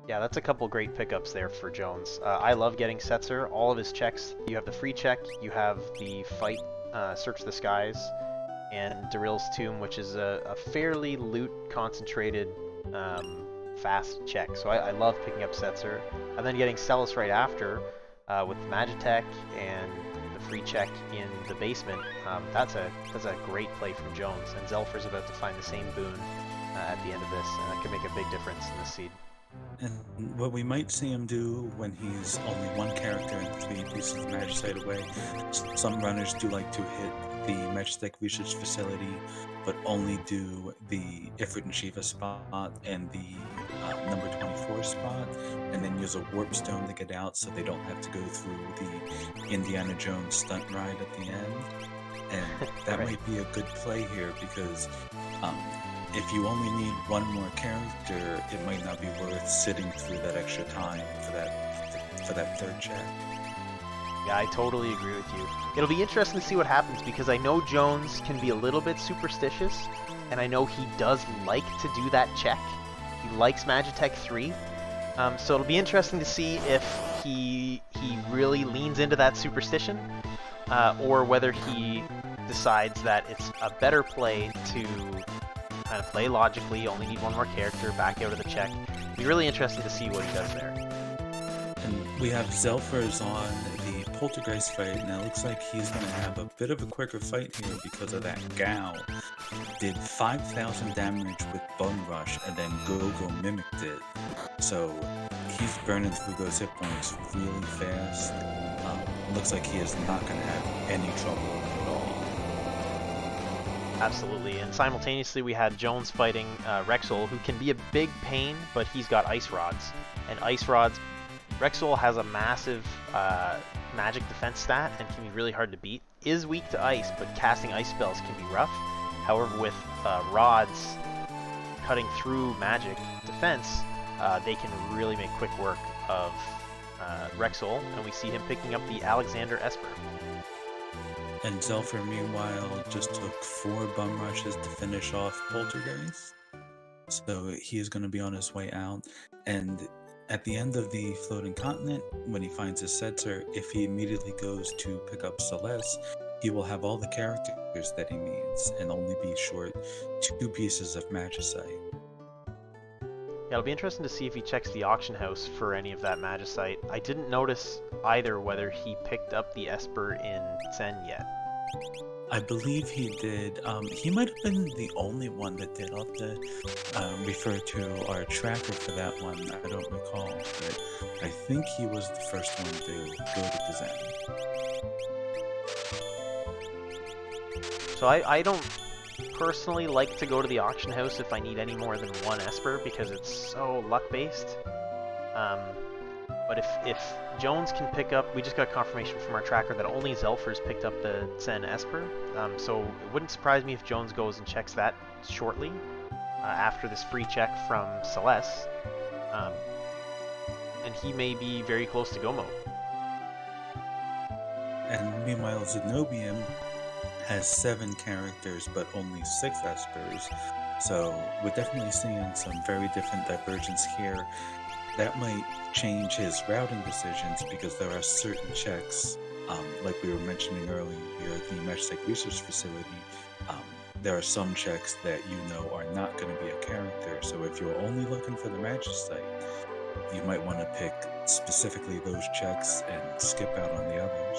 S1: Yeah, that's a couple great pickups there for Jones. I love getting Setzer. All of his checks, you have the free check, you have the fight, Search the Skies, and Daryl's Tomb, which is a fairly loot-concentrated fast check. So I love picking up Setzer. And then getting Celis right after with Magitech and the free check in the basement. That's a great play from Jones. And Zelfer's about to find the same boon at the end of this, and that can make a big difference in this seed.
S2: And what we might see him do when he's only one character and 3 pieces of Magicite away, some runners do like to hit the Magitech Research Facility, but only do the Ifrit and Shiva spot and the number 24 spot, and then use a Warp Stone to get out so they don't have to go through the Indiana Jones stunt ride at the end. And that
S1: Right.
S2: might be a good play here, because if you only need one more character, it might not be worth sitting through that extra time for that third check.
S1: Yeah, I totally agree with you. It'll be interesting to see what happens, because I know Jones can be a little bit superstitious, and I know he does like to do that check. He likes Magitech 3, so it'll be interesting to see if he really leans into that superstition, or whether he decides that it's a better play to kind of play logically, only need one more character, back out of the check. It'll be really interesting to see what he does there.
S2: And we have Zelfers on the Poltergeist fight, and it looks like he's going to have a bit of a quicker fight here because of that Gao. Did 5,000 damage with Bone Rush, and then Go-Go mimicked it. So he's burning through those hit points really fast. Looks like he is not going to have any trouble at all.
S1: Absolutely, and simultaneously we had Jones fighting Rexol, who can be a big pain, but he's got Ice Rods. And Ice Rods, Rexol has a massive magic defense stat and can be really hard to beat. Is weak to ice, but casting ice spells can be rough. However, with Rods cutting through magic defense, they can really make quick work of Rexol, and we see him picking up the Alexander Esper.
S2: And Zelfer, meanwhile, just took 4 bum rushes to finish off Poltergeist. So he is going to be on his way out. And at the end of the floating continent, when he finds his Setzer, if he immediately goes to pick up Celeste, he will have all the characters that he needs and only be short 2 pieces of Magicite.
S1: Yeah, it'll be interesting to see if he checks the auction house for any of that Magicite. I didn't notice either whether he picked up the Esper in Zen yet.
S2: I believe he did. He might have been the only one that did. I'll have to refer to our tracker for that one. I don't recall, but I think he was the first one to go to the Zen.
S1: So I don't personally like to go to the auction house if I need any more than 1 Esper because it's so luck-based. But if Jones can pick up, we just got confirmation from our tracker that only Zelfer's picked up the Zen Esper, so it wouldn't surprise me if Jones goes and checks that shortly after this free check from Celeste, and he may be very close to go mode.
S2: And meanwhile, Zenobian has 7 characters but only 6 Espers, so we're definitely seeing some very different divergence here. That might change his routing decisions because there are certain checks, like we were mentioning earlier, the Meshtech Research Facility, there are some checks that you know are not going to be a character, so if you're only looking for the Magicite, you might want to pick specifically those checks and skip out on the others.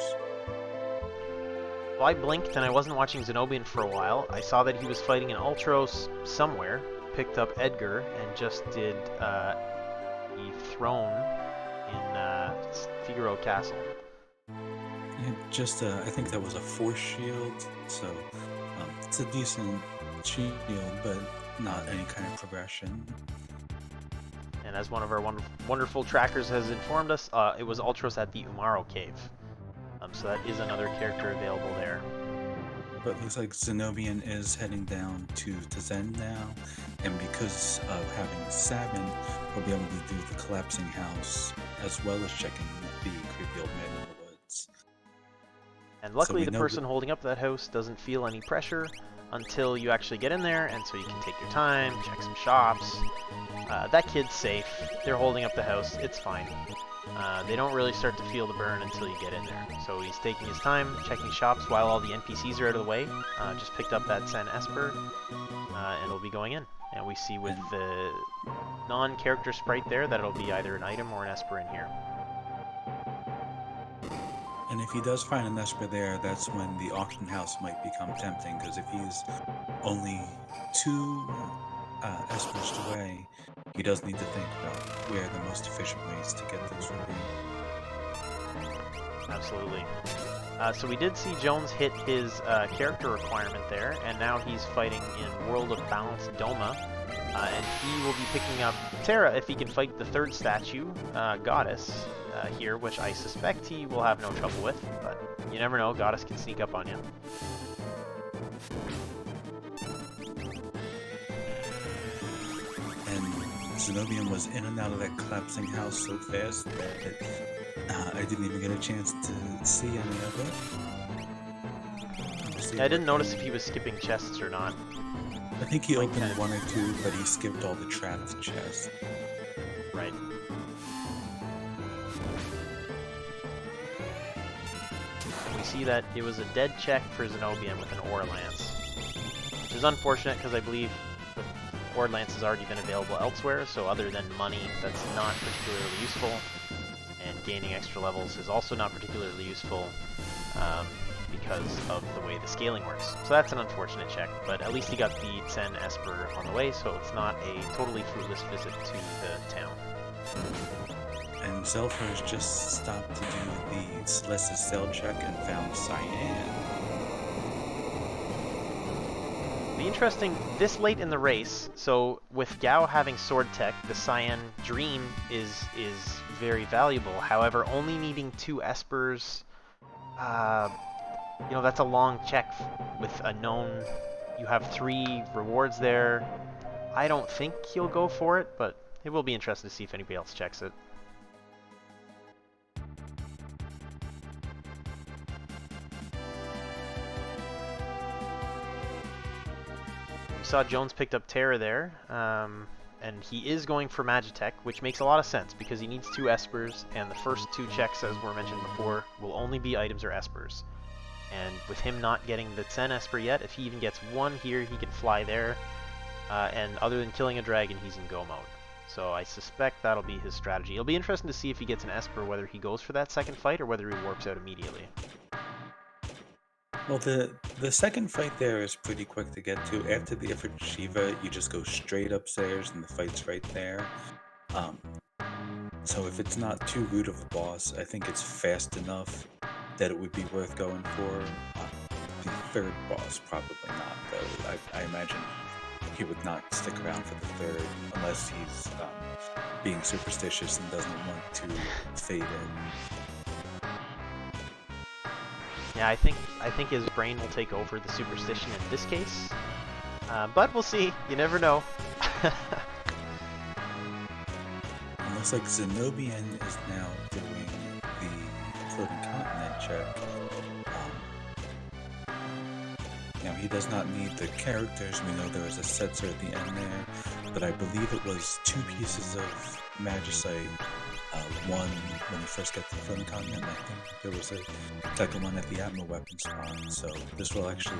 S1: Well, I blinked and I wasn't watching Zenobian for a while. I saw that he was fighting an Ultros somewhere, picked up Edgar, and just did the throne in Figaro Castle.
S2: Yeah, just I think that was a Force Shield, so it's a decent shield, but not any kind of progression.
S1: And as one of our wonderful trackers has informed us, it was Ultros at the Umaro Cave. So that is another character available there.
S2: But it looks like Zenobian is heading down to Zen now, and because of having Sabin, we'll be able to do the collapsing house as well as checking the creepy old man in the woods.
S1: And luckily the person holding up that house doesn't feel any pressure until you actually get in there, and so you can take your time, check some shops. That kid's safe. They're holding up the house. It's fine. They don't really start to feel the burn until you get in there. So he's taking his time, checking shops while all the NPCs are out of the way. Just picked up that Zen Esper, and it'll be going in. And we see with the non-character sprite there that it'll be either an item or an Esper in here.
S2: And if he does find an Esper there, that's when the auction house might become tempting, because if he's only 2 Espers away, he does need to think about where the most efficient ways to get those would be.
S1: Absolutely. So we did see Jones hit his character requirement there, and now he's fighting in World of Balance Doma, and he will be picking up Terra if he can fight the 3rd statue, Goddess, here, which I suspect he will have no trouble with, but you never know, Goddess can sneak up on you.
S2: Zenobian was in and out of that collapsing house so fast that I didn't even get a chance to see any of it.
S1: Yeah, I didn't notice if he was skipping chests or not.
S2: I think he opened 1 or 2, but he skipped all the trapped chests.
S1: Right. We see that it was a dead check for Zenobian with an Ore Lance, which is unfortunate because I believe Ore Lance has already been available elsewhere, so other than money, that's not particularly useful, and gaining extra levels is also not particularly useful because of the way the scaling works. So that's an unfortunate check, but at least he got the Zen Esper on the way, so it's not a totally fruitless visit to the town.
S2: And Zelfer has just stopped to do the Celeste's cell check and found Cyan.
S1: Be interesting this late in the race. So with Gao having sword tech, the Cyan Dream is very valuable. However, only needing 2 Espers, you know, that's a long check with a known. You have 3 rewards there. I don't think he'll go for it, but it will be interesting to see if anybody else checks it. We saw Jones picked up Terra there, and he is going for Magitech, which makes a lot of sense because he needs 2 Espers, and the first 2 checks, as were mentioned before, will only be items or Espers. And with him not getting the 10 Esper yet, if he even gets 1 here, he can fly there. And other than killing a dragon, he's in go mode. So I suspect that'll be his strategy. It'll be interesting to see if he gets an Esper, whether he goes for that second fight or whether he warps out immediately.
S2: Well, the second fight there is pretty quick to get to. After the Ifrit Shiva, you just go straight upstairs and the fight's right there. So if it's not too rude of a boss, I think it's fast enough that it would be worth going for. The third boss, probably not, though. I imagine he would not stick around for the third unless he's being superstitious and doesn't want to fade in.
S1: Yeah, I think his brain will take over the superstition in this case. But we'll see. You never know.
S2: It looks like Zenobian is now doing the floating continent check. Now, he does not need the characters. We know there was a Setzer at the end there, but I believe it was 2 pieces of Magicite. One when you first get to the floating continent, I think there was a second one at the Atma weapon spawn. So this will actually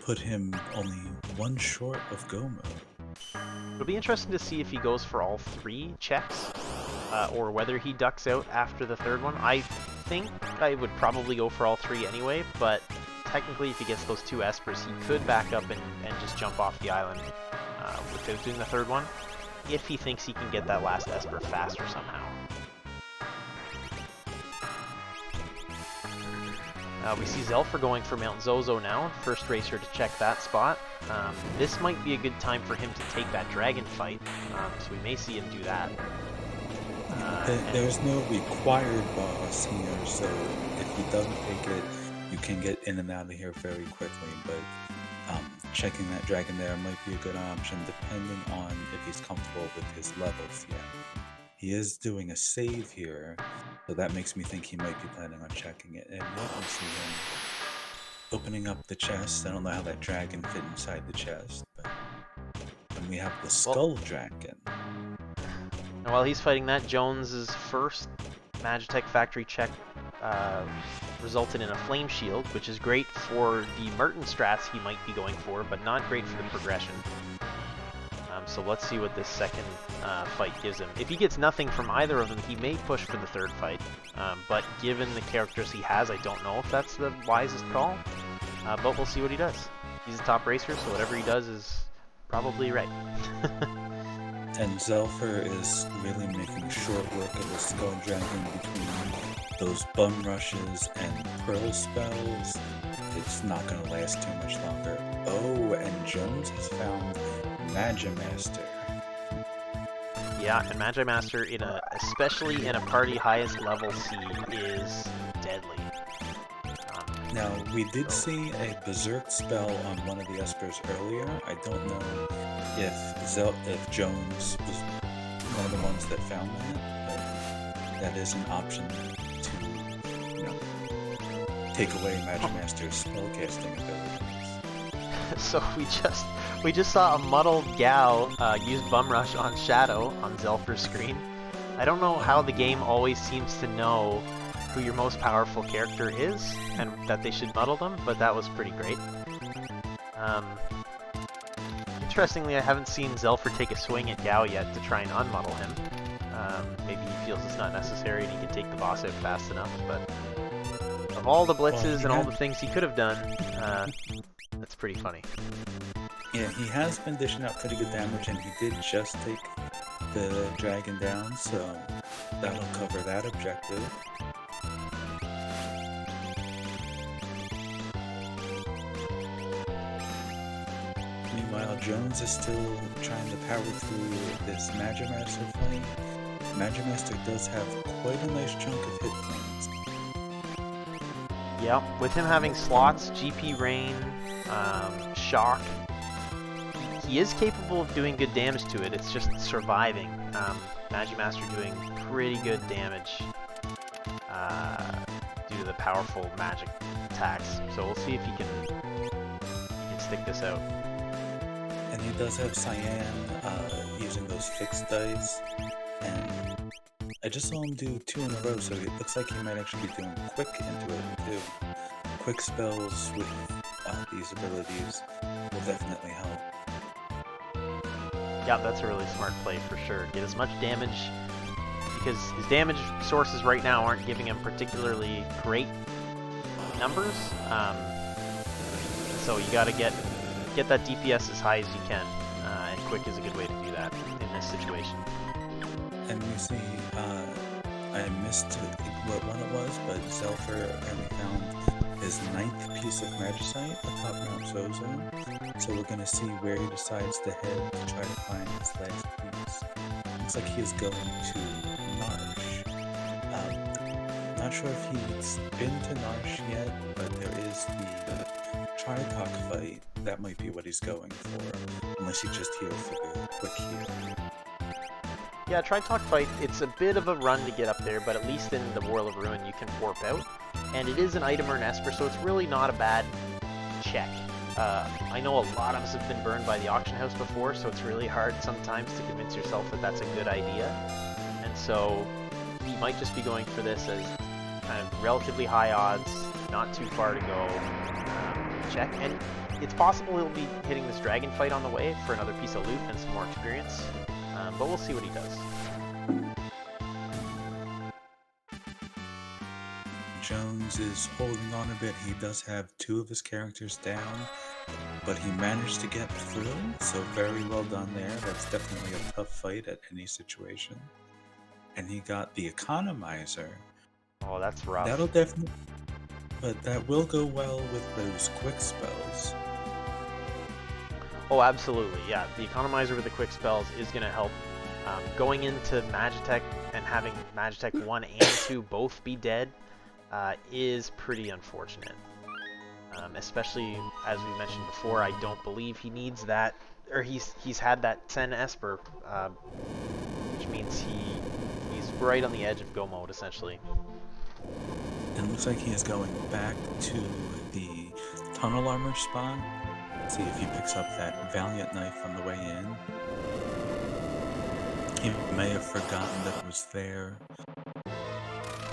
S2: put him only 1 short of go mode.
S1: It'll be interesting to see if he goes for all 3 checks, or whether he ducks out after the 3rd one. I think I would probably go for all 3 anyway, but technically if he gets those 2 Espers, he could back up and just jump off the island without doing the 3rd one, if he thinks he can get that last Esper faster somehow. We see Zelfer going for Mount Zozo now, first racer to check that spot. This might be a good time for him to take that dragon fight, so we may see him do that.
S2: There's no required boss here, so if he doesn't take it, you can get in and out of here very quickly, but checking that dragon there might be a good option depending on if he's comfortable with his levels yet. He is doing a save here, so that makes me think he might be planning on checking it. And yet we see him opening up the chest. I don't know how that dragon fit inside the chest, but then we have the skull dragon.
S1: And while he's fighting that, Jones's first Magitech factory check resulted in a flame shield, which is great for the Merton strats he might be going for, but not great for the progression. So let's see what this second fight gives him. If he gets nothing from either of them, he may push for the 3rd fight. But given the characters he has, I don't know if that's the wisest call. But we'll see what he does. He's a top racer, so whatever he does is probably right.
S2: And Zelfer is really making short work of the Skull Dragon between those bum rushes and pearl spells. It's not going to last too much longer. Oh, and Jones has found Magimaster.
S1: Yeah, and Magimaster, especially in a party highest level C, is deadly.
S2: Now, we did see a Berserk spell on one of the Espers earlier. I don't know if Jones was one of the ones that found that, but that is an option to, take away Magimaster's spellcasting abilities.
S1: So we just saw a muddled Gao use Bum Rush on Shadow on Zelfer's screen. I don't know how the game always seems to know who your most powerful character is and that they should muddle them, but that was pretty great. Interestingly, I haven't seen Zelfer take a swing at Gao yet to try and unmuddle him. Maybe he feels it's not necessary and he can take the boss out fast enough, but of all the blitzes and all the things he could have done, that's pretty funny.
S2: Yeah, he has been dishing out pretty good damage, and he did just take the dragon down, so that'll cover that objective. Jones is still trying to power through this Magimaster fight. Magimaster does have quite a nice chunk of hit points.
S1: Yeah, with him having slots, GP Rain, Shock, he is capable of doing good damage to it. It's just surviving. Magimaster doing pretty good damage due to the powerful magic attacks. So we'll see if he can stick this out.
S2: And he does have Cyan using those fixed dice. And I just saw him do 2 in a row, so it looks like he might actually be doing quick into it too. Quick spells with these abilities will definitely help.
S1: Yeah, that's a really smart play for sure. Get as much damage, because his damage sources right now aren't giving him particularly great numbers. So you gotta get that DPS as high as you can, and quick is a good way to do that in this situation.
S2: And you see, I missed what one it was, but Zelfer apparently found his 9th piece of Magicite atop Mount Zozo. So we're going to see where he decides to head to try to find his last piece. Looks like he is going to Narsh. Not sure if he's been to Narsh yet, but there is the Tritok fight. That might be what he's going for, unless he's just here for the quick heal.
S1: Yeah, Tritok fight, it's a bit of a run to get up there, but at least in the Whirl of Ruin you can warp out. And it is an item or an Esper, so it's really not a bad check. I know a lot of us have been burned by the auction house before, so it's really hard sometimes to convince yourself that that's a good idea. And so you might just be going for this as kind of relatively high odds, not too far to go check. And it's possible he'll be hitting this dragon fight on the way for another piece of loot and some more experience, but we'll see what he does.
S2: Jones is holding on a bit. He does have 2 of his characters down, but he managed to get through, so very well done there. That's definitely a tough fight at any situation. And he got the Economizer.
S1: Oh, that's rough.
S2: That'll definitely... But that will go well with those quick spells.
S1: Oh, absolutely, yeah. The Economizer with the quick spells is going to help. Going into Magitech and having Magitech 1 and 2 both be dead is pretty unfortunate. Especially, as we mentioned before, I don't believe he needs that, or he's had that 10 Esper, which means he's right on the edge of go mode, essentially.
S2: It looks like he is going back to the tunnel armor spot. See if he picks up that Valiant knife on the way in. He may have forgotten that it was there.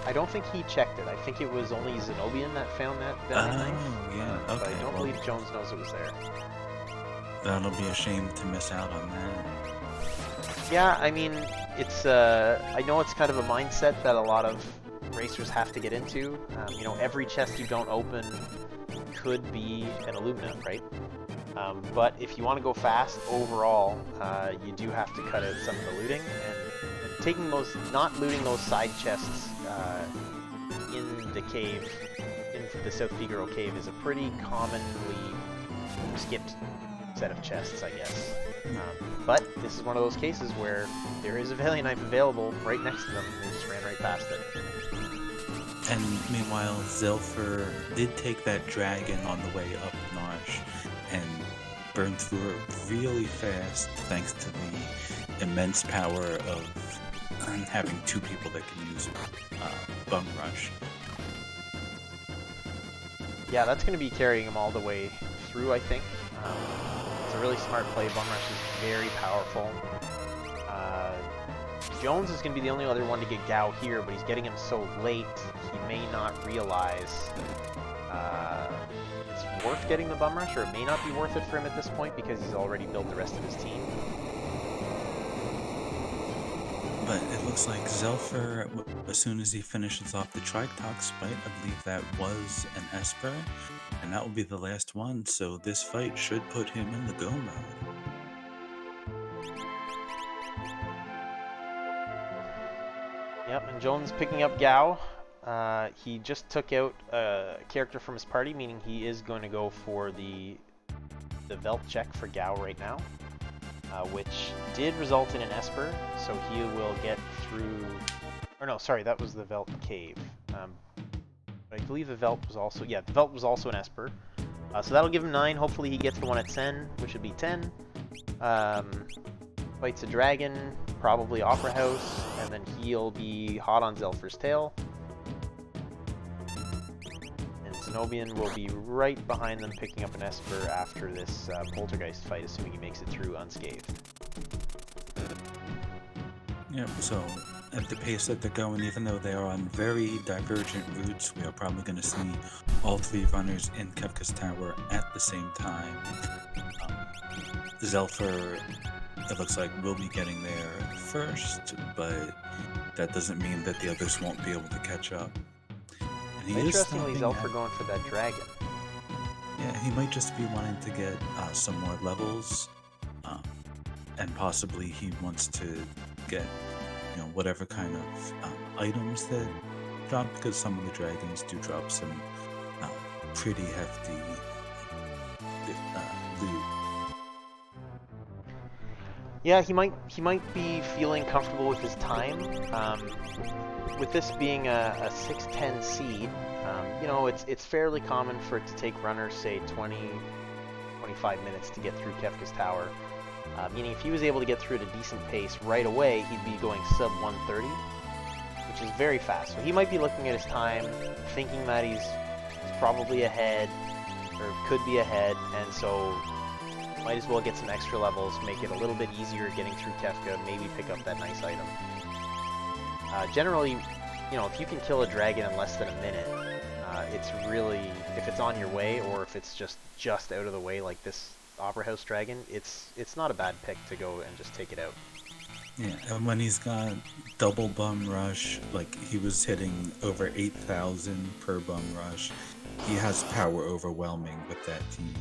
S1: I don't think he checked it. I think it was only Zenobian that found that Valiant knife.
S2: Yeah, okay.
S1: But I don't believe Jones knows it was there.
S2: That'll be a shame to miss out on that.
S1: Yeah, I mean, it's I know it's kind of a mindset that a lot of racers have to get into. You know, every chest you don't open could be an Illumina, right? But if you want to go fast overall, you do have to cut out some of the looting, and taking those, not looting those side chests in the cave, in the South Figaro cave, is a pretty commonly skipped set of chests, I guess. But this is one of those cases where there is a Valiant knife available right next to them, and they just ran right past it.
S2: And meanwhile, Zelfer did take that dragon on the way up Narsh and burned through it really fast thanks to the immense power of having 2 people that can use Bum Rush.
S1: Yeah, that's going to be carrying him all the way through, I think. It's a really smart play. Bum Rush is very powerful. Jones is going to be the only other one to get Gao here, but he's getting him so late, he may not realize it's worth getting the Bum Rush, or it may not be worth it for him at this point because he's already built the rest of his team.
S2: But it looks like Zelfer, as soon as he finishes off the Tritok fight, I believe that was an Esper, and that will be the last one, so this fight should put him in the go mode.
S1: Yep, and Jones picking up Gao. He just took out a character from his party, meaning he is going to go for the the Velt check for Gao right now, which did result in an Esper, so he will get through... Or no, sorry, that was the Velt Cave. But I believe the Velt was also... Yeah, the Velt was also an Esper. So that'll give him 9. Hopefully he gets the one at Sen, which would be 10. Fights a dragon, probably Opera House, and then he'll be hot on Zelfer's tail. And Zenobian will be right behind them, picking up an Esper after this Poltergeist fight, assuming he makes it through unscathed.
S2: Yep, so at the pace that they're going, even though they are on very divergent routes, we are probably going to see all 3 runners in Kefka's Tower at the same time. Zelfer, it looks like, will be getting there first, but that doesn't mean that the others won't be able to catch up. And he
S1: Interestingly, Zelfer going for that dragon.
S2: Yeah, he might just be wanting to get some more levels, and possibly he wants to get, whatever kind of items that drop, because some of the dragons do drop some pretty hefty loot.
S1: Yeah, he might be feeling comfortable with his time. With this being a 6-10 seed, it's fairly common for it to take runners, say, 20-25 minutes to get through Kefka's Tower. Meaning if he was able to get through at a decent pace right away, he'd be going sub 130, which is very fast. So he might be looking at his time, thinking that he's probably ahead, or could be ahead, and so might as well get some extra levels, make it a little bit easier getting through Kefka, maybe pick up that nice item. Generally, if you can kill a dragon in less than a minute, it's really, if it's on your way, or if it's just out of the way like this Opera House dragon, it's not a bad pick to go and just take it out.
S2: Yeah, and when he's got double bum rush, like he was hitting over 8,000 per bum rush, he has power overwhelming with that team.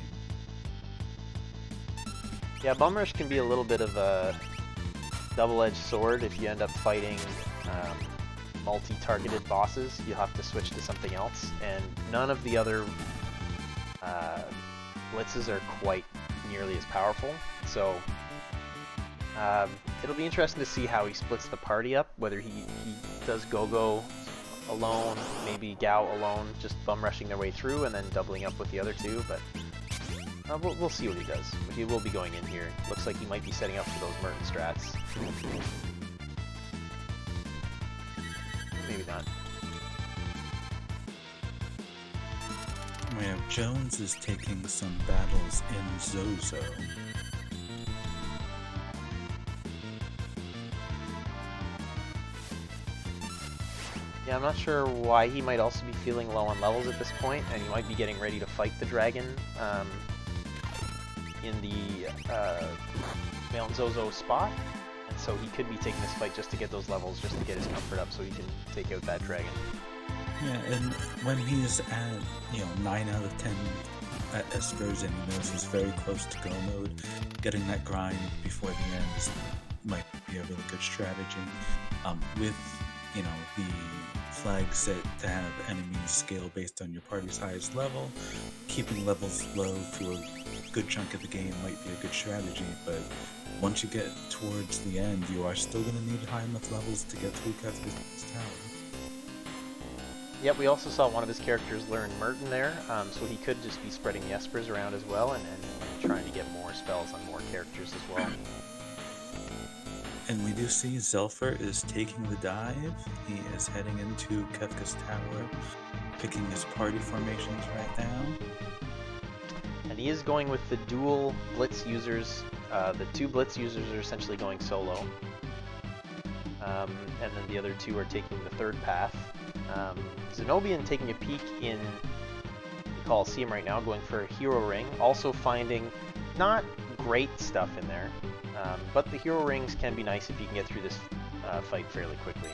S1: Yeah, bum rush can be a little bit of a double-edged sword if you end up fighting multi-targeted bosses. You'll have to switch to something else, and none of the other blitzes are quite nearly as powerful, so it'll be interesting to see how he splits the party up, whether he does Go-Go alone, maybe Gao alone, just bum rushing their way through and then doubling up with the other 2, but we'll see what he does. But he will be going in here. Looks like he might be setting up for those Merton strats. Maybe not.
S2: We have Jones is taking some battles in Zozo.
S1: Yeah, I'm not sure why he might also be feeling low on levels at this point, and he might be getting ready to fight the dragon in the Mount Zozo spot, and so he could be taking this fight just to get those levels, just to get his comfort up so he can take out that dragon.
S2: Yeah, and when he's at, 9 out of 10 at Espers and he knows he's very close to go mode, getting that grind before the end might be a really good strategy. With, the flag set to have enemies scale based on your party's highest level, keeping levels low through a good chunk of the game might be a good strategy, but once you get towards the end, you are still going to need high enough levels to get through Kefka's Tower.
S1: Yep, we also saw one of his characters learn Merton there, so he could just be spreading the Espers around as well and trying to get more spells on more characters as well.
S2: And we do see Zelfer is taking the dive. He is heading into Kefka's Tower, picking his party formations right now.
S1: And he is going with the dual Blitz users. The 2 Blitz users are essentially going solo. And then the other 2 are taking the third path. Zenobian taking a peek in the Coliseum right now, going for a hero ring, also finding not great stuff in there, but the hero rings can be nice if you can get through this fight fairly quickly.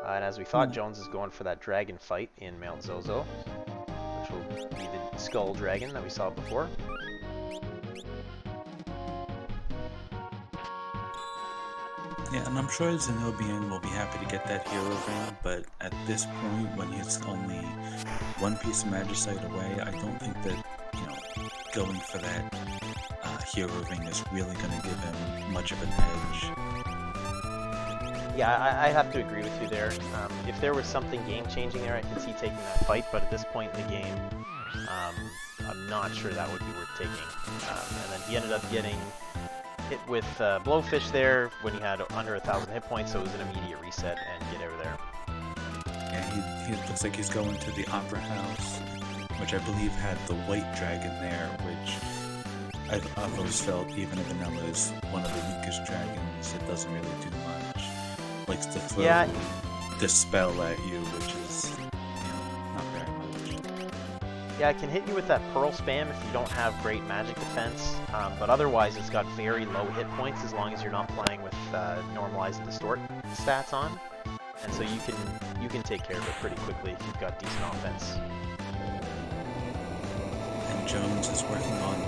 S1: And as we thought, Jones is going for that dragon fight in Mount Zozo, which will be the skull dragon that we saw before.
S2: Yeah, and I'm sure Zenobian will be happy to get that hero ring, but at this point, when he's only one piece of Magicite away, I don't think that, going for that hero ring is really going to give him much of an edge.
S1: Yeah, I have to agree with you there. If there was something game-changing there, I can see taking that fight, but at this point in the game, I'm not sure that would be worth taking. And then he ended up getting hit with Blowfish there when he had under 1,000 hit points, so it was an immediate reset and get out of there.
S2: Yeah, he looks like he's going to the Opera House, which I believe had the white dragon there, which I've always felt even if Vanilla is one of the weakest dragons, it doesn't really do much. Likes to throw Dispel at you, which is, not very much.
S1: Yeah, it can hit you with that Pearl spam if you don't have great magic defense, but otherwise it's got very low hit points as long as you're not playing with Normalize and Distort stats on. And so you can take care of it pretty quickly if you've got decent offense.
S2: And Jones is working on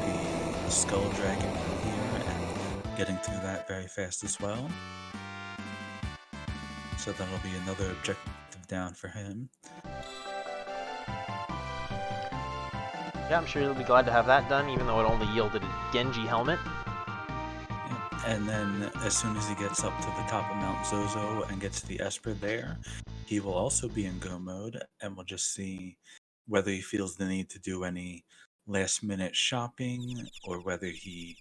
S2: the Skull Dragon here and getting through that very fast as well. So that'll be another objective down for him.
S1: Yeah, I'm sure he'll be glad to have that done, even though it only yielded a Genji helmet.
S2: Yeah. And then as soon as he gets up to the top of Mount Zozo and gets the Esper there, he will also be in go mode, and we'll just see whether he feels the need to do any last-minute shopping, or whether he,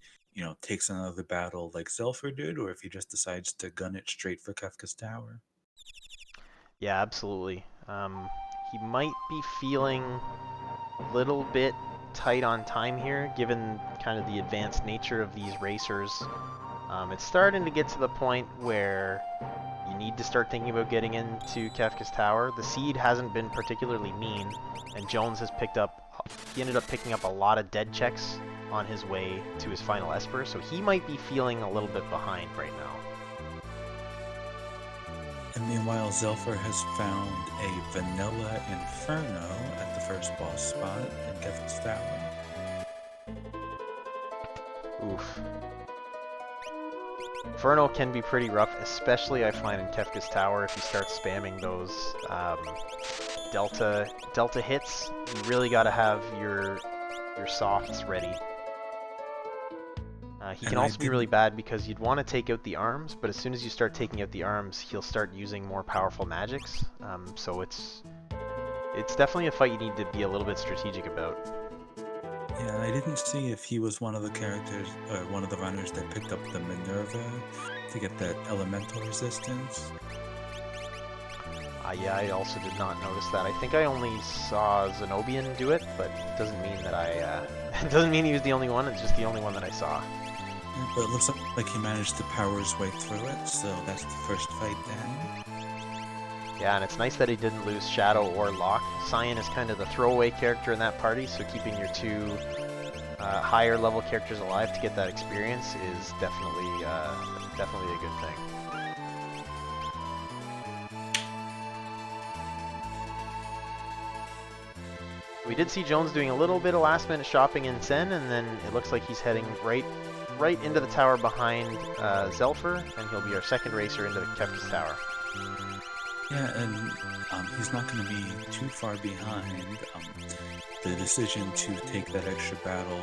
S2: takes another battle like Zelfer did, or if he just decides to gun it straight for Kefka's Tower.
S1: Yeah, absolutely. He might be feeling a little bit tight on time here, given kind of the advanced nature of these racers. It's starting to get to the point where you need to start thinking about getting into Kefka's Tower. The seed hasn't been particularly mean, and Jones has he ended up picking up a lot of dead checks on his way to his final Esper, so he might be feeling a little bit behind right now.
S2: And meanwhile, Zelfer has found a Vanilla Inferno at the first boss spot in Kefka's Tower.
S1: Oof. Inferno can be pretty rough, especially I find in Kefka's Tower if you start spamming those delta hits. You really got to have your softs ready. He can also be really bad because you'd want to take out the arms, but as soon as you start taking out the arms, he'll start using more powerful magics. So it's definitely a fight you need to be a little bit strategic about.
S2: Yeah, and I didn't see if he was one of the characters, or one of the runners that picked up the Minerva to get that elemental resistance.
S1: Yeah, I also did not notice that. I think I only saw Zenobian do it, but it doesn't mean that it doesn't mean he was the only one. It's just the only one that I saw.
S2: Yeah, but it looks like he managed to power his way through it, so that's the first fight down.
S1: Yeah, and it's nice that he didn't lose Shadow or Locke. Cyan is kind of the throwaway character in that party, so keeping your two higher level characters alive to get that experience is definitely a good thing. We did see Jones doing a little bit of last minute shopping in Sen, and then it looks like he's heading right into the tower behind Zelfer, and he'll be our second racer into the Kefka's Tower.
S2: Yeah, and he's not going to be too far behind. The decision to take that extra battle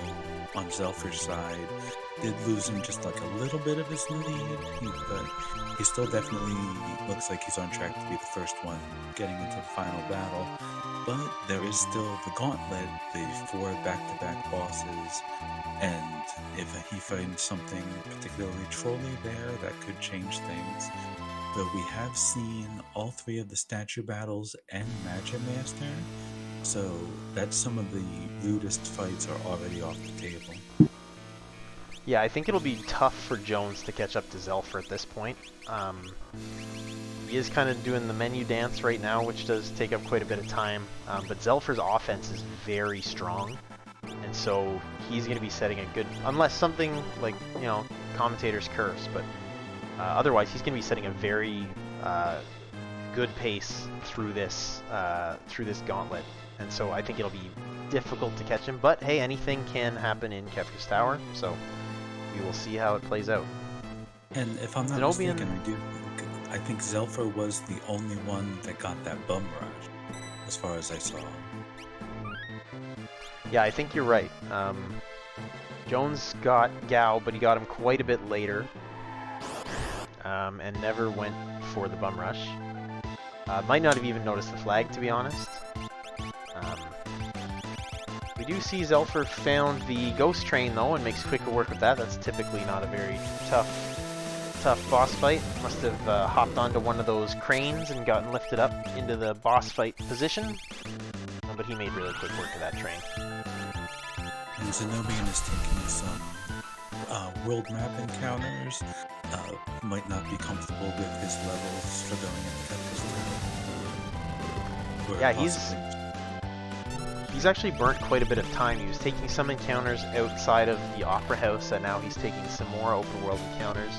S2: on Zelfer's side did lose him just like a little bit of his lead, but he still definitely looks like he's on track to be the first one getting into the final battle. But there is still the gauntlet, the 4 back-to-back bosses, and if he finds something particularly trolly there, that could change things. Though we have seen all 3 of the statue battles and Magic Master, so that's some of the rudest fights are already off the table.
S1: Yeah, I think it'll be tough for Jones to catch up to Zelfer at this point. He is kind of doing the menu dance right now, which does take up quite a bit of time, but Zelfer's offense is very strong, and so he's going to be setting a good, unless something like, commentator's curse, but otherwise he's going to be setting a very good pace through this gauntlet, and so I think it'll be difficult to catch him, but hey, anything can happen in Kefka's Tower, so we will see how it plays out.
S2: And if I'm not
S1: Zenobian,
S2: mistaken, I think Zelfer was the only one that got that bum rush, as far as I saw.
S1: yeah, I think you're right. Jones got Gao, but he got him quite a bit later, and never went for the bum rush. Might not have even noticed the flag, to be honest. Um, we do see Zelfer found the ghost train, though, and makes quicker work with that. That's typically not a very tough boss fight. Must have hopped onto one of those cranes and gotten lifted up into the boss fight position. But he made really quick work of that train.
S2: And Zenobian is taking some world map encounters. Might not be comfortable with his levels for going into Tempest.
S1: Yeah, he's actually burnt quite a bit of time. He was taking some encounters outside of the Opera House, and now he's taking some more open world encounters.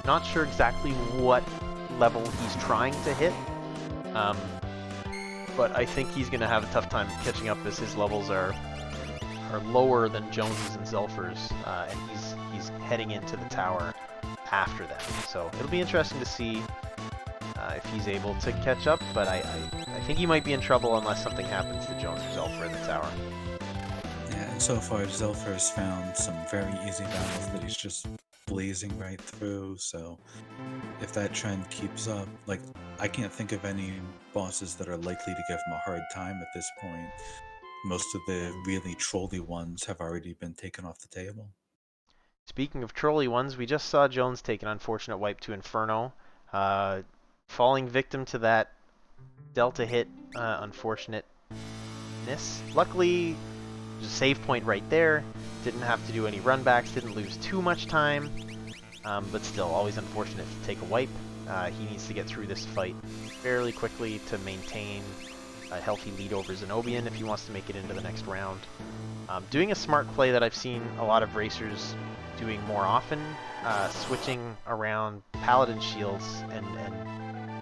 S1: Not sure exactly what level he's trying to hit, but I think he's going to have a tough time catching up as his levels are lower than Jones's and Zelfer's, and he's heading into the tower after them. So it'll be interesting to see if he's able to catch up, but I think he might be in trouble unless something happens to Jones or Zelfer in the tower.
S2: Yeah, and so far Zelfer has found some very easy battles that he's just blazing right through, so if that trend keeps up, like, I can't think of any bosses that are likely to give him a hard time at this point. Most of the really trolly ones have already been taken off the table.
S1: Speaking of trolly ones, we just saw Jones take an unfortunate wipe to Inferno, falling victim to that Delta hit unfortunateness. Luckily, there's a save point right there. Didn't have to do any runbacks, didn't lose too much time, but still, always unfortunate to take a wipe. He needs to get through this fight fairly quickly to maintain a healthy lead over Zenobian if he wants to make it into the next round. Doing a smart play that I've seen a lot of racers doing more often, switching around Paladin shields, and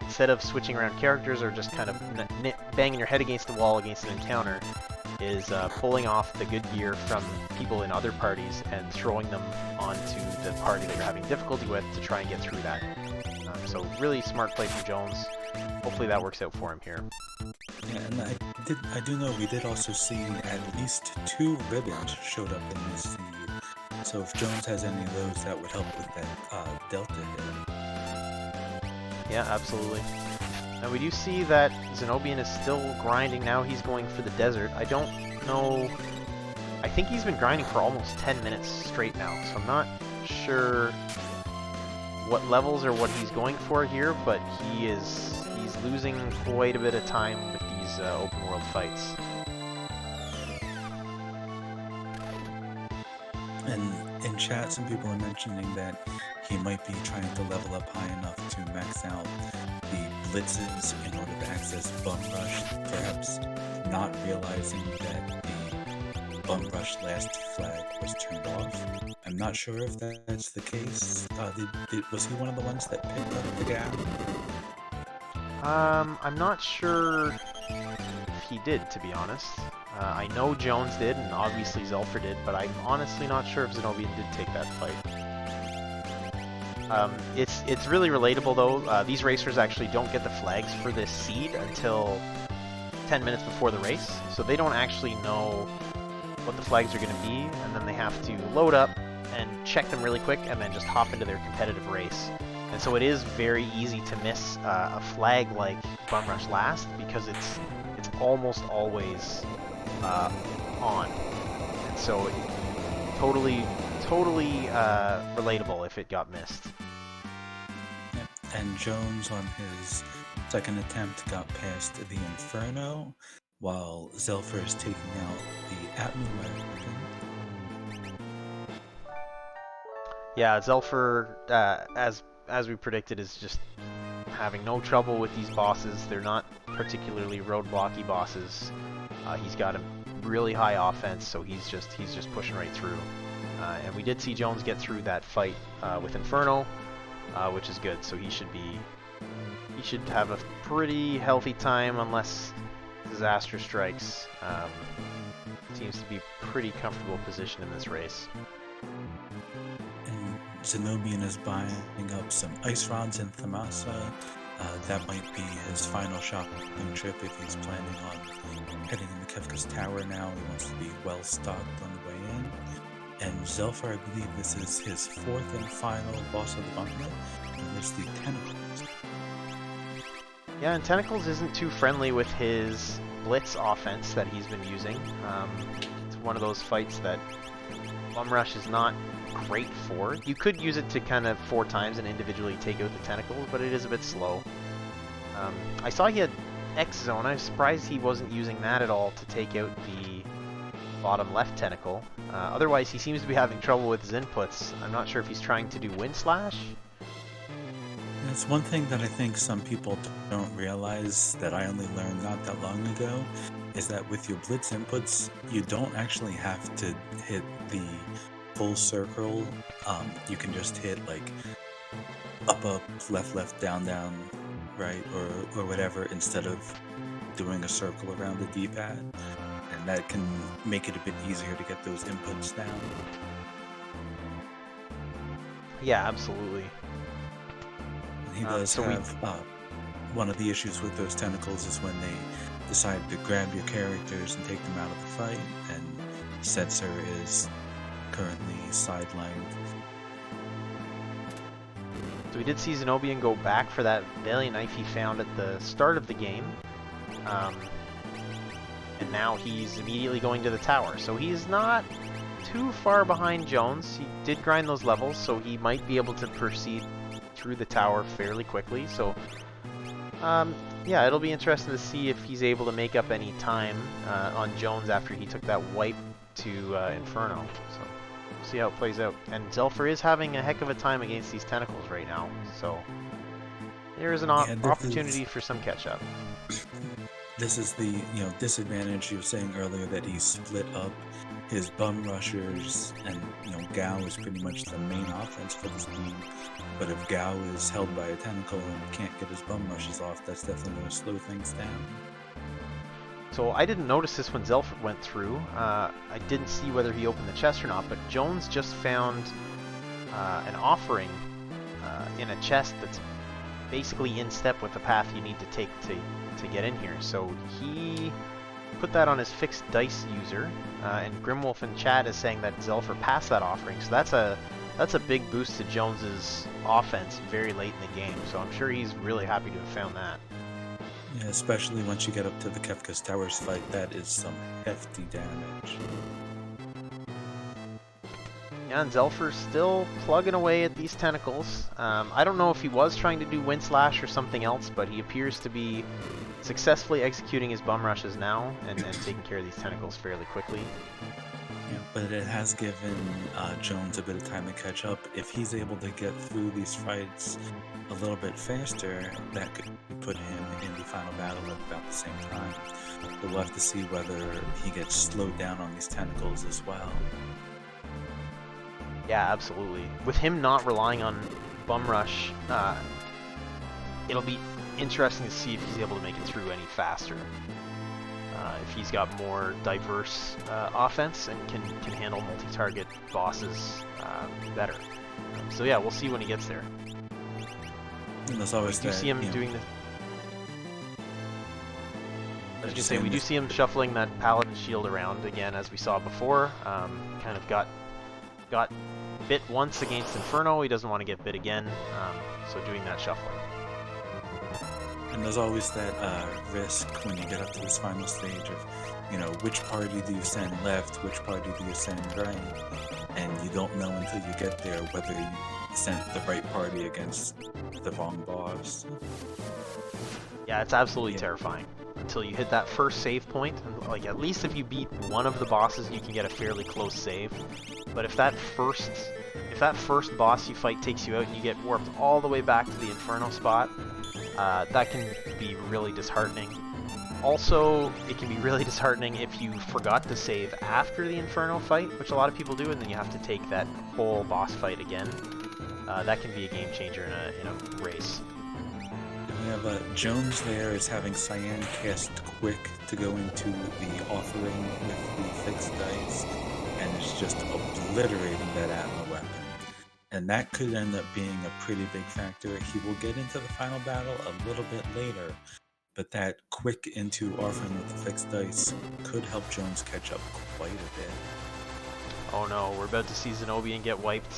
S1: instead of switching around characters or just kind of banging your head against the wall against an encounter, is pulling off the good gear from people in other parties and throwing them onto the party that you're having difficulty with to try and get through that. So really smart play from Jones. Hopefully that works out for him here.
S2: Yeah, and I do know we did also see at least 2 ribbons showed up in this seed. So if Jones has any of those, that would help with that Delta hit.
S1: Yeah, absolutely. Now we do see that Zenobian is still grinding. Now he's going for the desert. I don't know. I think he's been grinding for almost 10 minutes straight now, so I'm not sure what levels or what he's going for here, but he's losing quite a bit of time with these open world fights.
S2: And in chat, some people are mentioning that he might be trying to level up high enough to max out the blitzes in order to access Bum Rush, perhaps not realizing that the Bum Rush last flag was turned off. I'm not sure if that's the case. Was he one of the ones that picked up the gap?
S1: I'm not sure if he did, to be honest. I know Jones did, and obviously Zelfer did, but I'm honestly not sure if Zenobian did take that fight. It's really relatable, though. These racers actually don't get the flags for this seed until 10 minutes before the race, so they don't actually know what the flags are going to be, and then they have to load up and check them really quick, and then just hop into their competitive race. And so it is very easy to miss a flag like Bum Rush Last, because it's almost always on. And so totally relatable if it got missed.
S2: Yep. And Jones on his second attempt got past the Inferno, while Zelfer is taking out the Atman weapon.
S1: Yeah, Zelfer, as we predicted, is just having no trouble with these bosses. They're not particularly roadblocky bosses. He's got a really high offense, so he's just pushing right through. And we did see Jones get through that fight with Inferno, which is good. So he should have a pretty healthy time unless disaster strikes. Seems to be pretty comfortable position in this race.
S2: And Zenobian is buying up some ice rods in Thamasa. That might be his final shopping trip if he's planning on heading into Kefka's Tower now. He wants to be well stocked on the way in. And Zelfar, I believe this is his fourth and final boss of the gauntlet, and it's the Tentacles.
S1: Yeah, and Tentacles isn't too friendly with his Blitz offense that he's been using. It's one of those fights that Bum Rush is not great for. You could use it to kind of 4 times and individually take out the Tentacles, but it is a bit slow. I saw he had X Zone. I was surprised he wasn't using that at all to take out the bottom left tentacle. Otherwise, he seems to be having trouble with his inputs. I'm not sure if he's trying to do Wind Slash.
S2: It's one thing that I think some people don't realize that I only learned not that long ago, is that with your Blitz inputs, you don't actually have to hit the full circle. You can just hit like up, left, down, right, or whatever, instead of doing a circle around the D-pad. And that can make it a bit easier to get those inputs down.
S1: Yeah, absolutely.
S2: And he does have one of the issues with those tentacles is when they decide to grab your characters and take them out of the fight, and Setzer is currently sidelined.
S1: So we did see Zenobian go back for that Valiant Knife he found at the start of the game. And now he's immediately going to the tower. So he's not too far behind Jones. He did grind those levels, so he might be able to proceed through the tower fairly quickly. So, yeah, it'll be interesting to see if he's able to make up any time on Jones after he took that wipe to Inferno. So, we'll see how it plays out. And Zelfar is having a heck of a time against these tentacles right now. So, there is an opportunity for some catch-up.
S2: This is the disadvantage you were saying earlier, that he split up his bum rushers, and Gao is pretty much the main offense for this team. But if Gao is held by a tentacle and can't get his bum rushes off, that's definitely going to slow things down.
S1: So I didn't notice this when Zelfar went through. I didn't see whether he opened the chest or not, but Jones just found an offering in a chest that's basically in step with the path you need to take to get in here. So he put that on his fixed dice user, and Grimwolf in chat is saying that Zelfar passed that offering. So that's a big boost to Jones's offense very late in the game. So I'm sure he's really happy to have found that.
S2: Yeah, especially once you get up to the Kefka's Towers fight, that is some hefty damage.
S1: Yeah, and Zelfar's still plugging away at these tentacles. I don't know if he was trying to do Wind Slash or something else, but he appears to be successfully executing his bum rushes now and taking care of these tentacles fairly quickly.
S2: Yeah, but it has given Jones a bit of time to catch up. If he's able to get through these fights a little bit faster, that could put him in the final battle at about the same time. But we'll have to see whether he gets slowed down on these tentacles as well.
S1: Yeah, absolutely. With him not relying on Bum Rush, it'll be interesting to see if he's able to make it through any faster. If he's got more diverse offense and can handle multi-target bosses better. So yeah, we'll see when he gets there.
S2: And there's always
S1: we do see him doing the. I was gonna say, we do see him shuffling that Paladin shield around again, as we saw before. Kind of got bit once against Inferno. He doesn't want to get bit again, so doing that shuffling.
S2: And there's always that risk when you get up to this final stage of, which party do you send left, which party do you send right, and you don't know until you get there whether you sent the right party against the wrong boss.
S1: Yeah, it's absolutely terrifying until you hit that first save point. And, like, at least if you beat one of the bosses, you can get a fairly close save. But if that first boss you fight takes you out and you get warped all the way back to the Inferno spot, that can be really disheartening. Also, it can be really disheartening if you forgot to save after the Inferno fight, which a lot of people do, and then you have to take that whole boss fight again. That can be a game changer in a race.
S2: We have Jones there is having Cyan cast Quick to go into the offering with the fixed dice, and it's just obliterating that Atma weapon. and that could end up being a pretty big factor. He will get into the final battle a little bit later, but that quick into Orphan with the fixed dice could help Jones catch up quite a bit.
S1: Oh no, we're about to see Zenobian get wiped.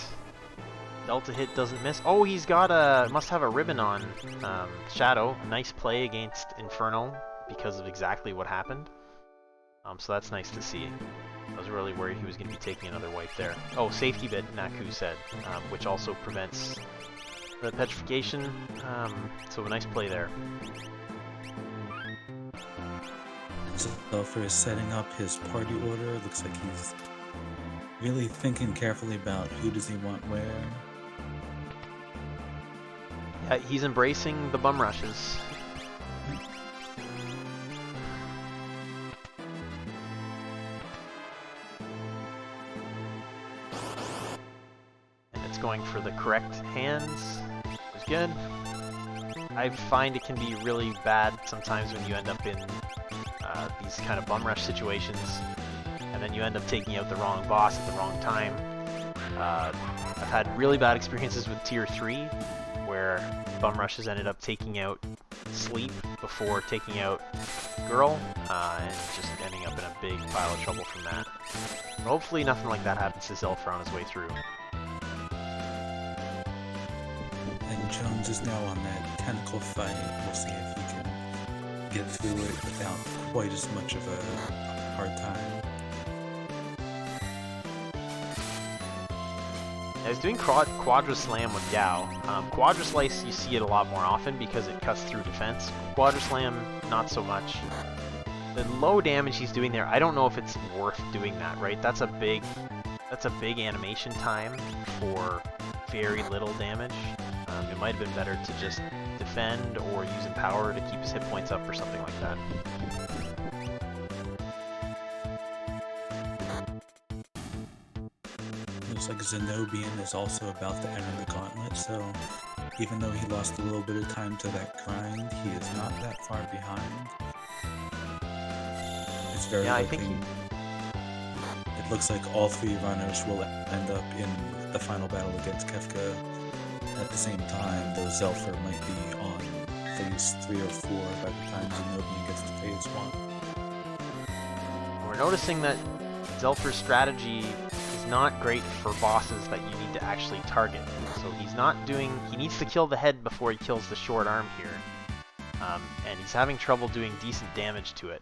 S1: Delta hit doesn't miss. Oh, he's got a, must have a ribbon on Shadow. Nice play against Inferno because of exactly what happened. So that's nice to see. I was really worried he was going to be taking another wipe there. Oh, safety bit, Naku said, which also prevents the petrification. So a nice play there.
S2: Zelfer is setting up his party order. Looks like he's really thinking carefully about who does he want where.
S1: Yeah, he's embracing the bum rushes. And it's going for the correct hands. It was good. I find it can be really bad sometimes when you end up in these kind of bum rush situations, and then you end up taking out the wrong boss at the wrong time. I've had really bad experiences with Tier 3, where bum rushes ended up taking out Sleep before taking out Girl, and just ending up in a big pile of trouble from that. But hopefully nothing like that happens to Zelfer on his way through.
S2: And Jones is now on that tentacle fight. We'll see if he can get through it without quite as much of a hard time.
S1: I was doing Quadra Slam with Gao. Quadra Slice, you see it a lot more often because it cuts through defense. Quadra Slam, not so much. The low damage he's doing there, I don't know if it's worth doing that, right? That's a big animation time for very little damage. It might have been better to just defend or use Empower to keep his hit points up or something like that.
S2: Looks like Zenobian is also about to enter the gauntlet, so even though he lost a little bit of time to that grind, he is not that far behind. It's very likely. It looks like all three runners will end up in the final battle against Kefka at the same time, though Zelfer might be on phase 3 or 4 by the time Zenobian gets to phase 1.
S1: We're noticing that Zelfer's strategy is not great for bosses that you need to actually target. So he's not doing, he needs to kill the head before he kills the short arm here. And he's having trouble doing decent damage to it.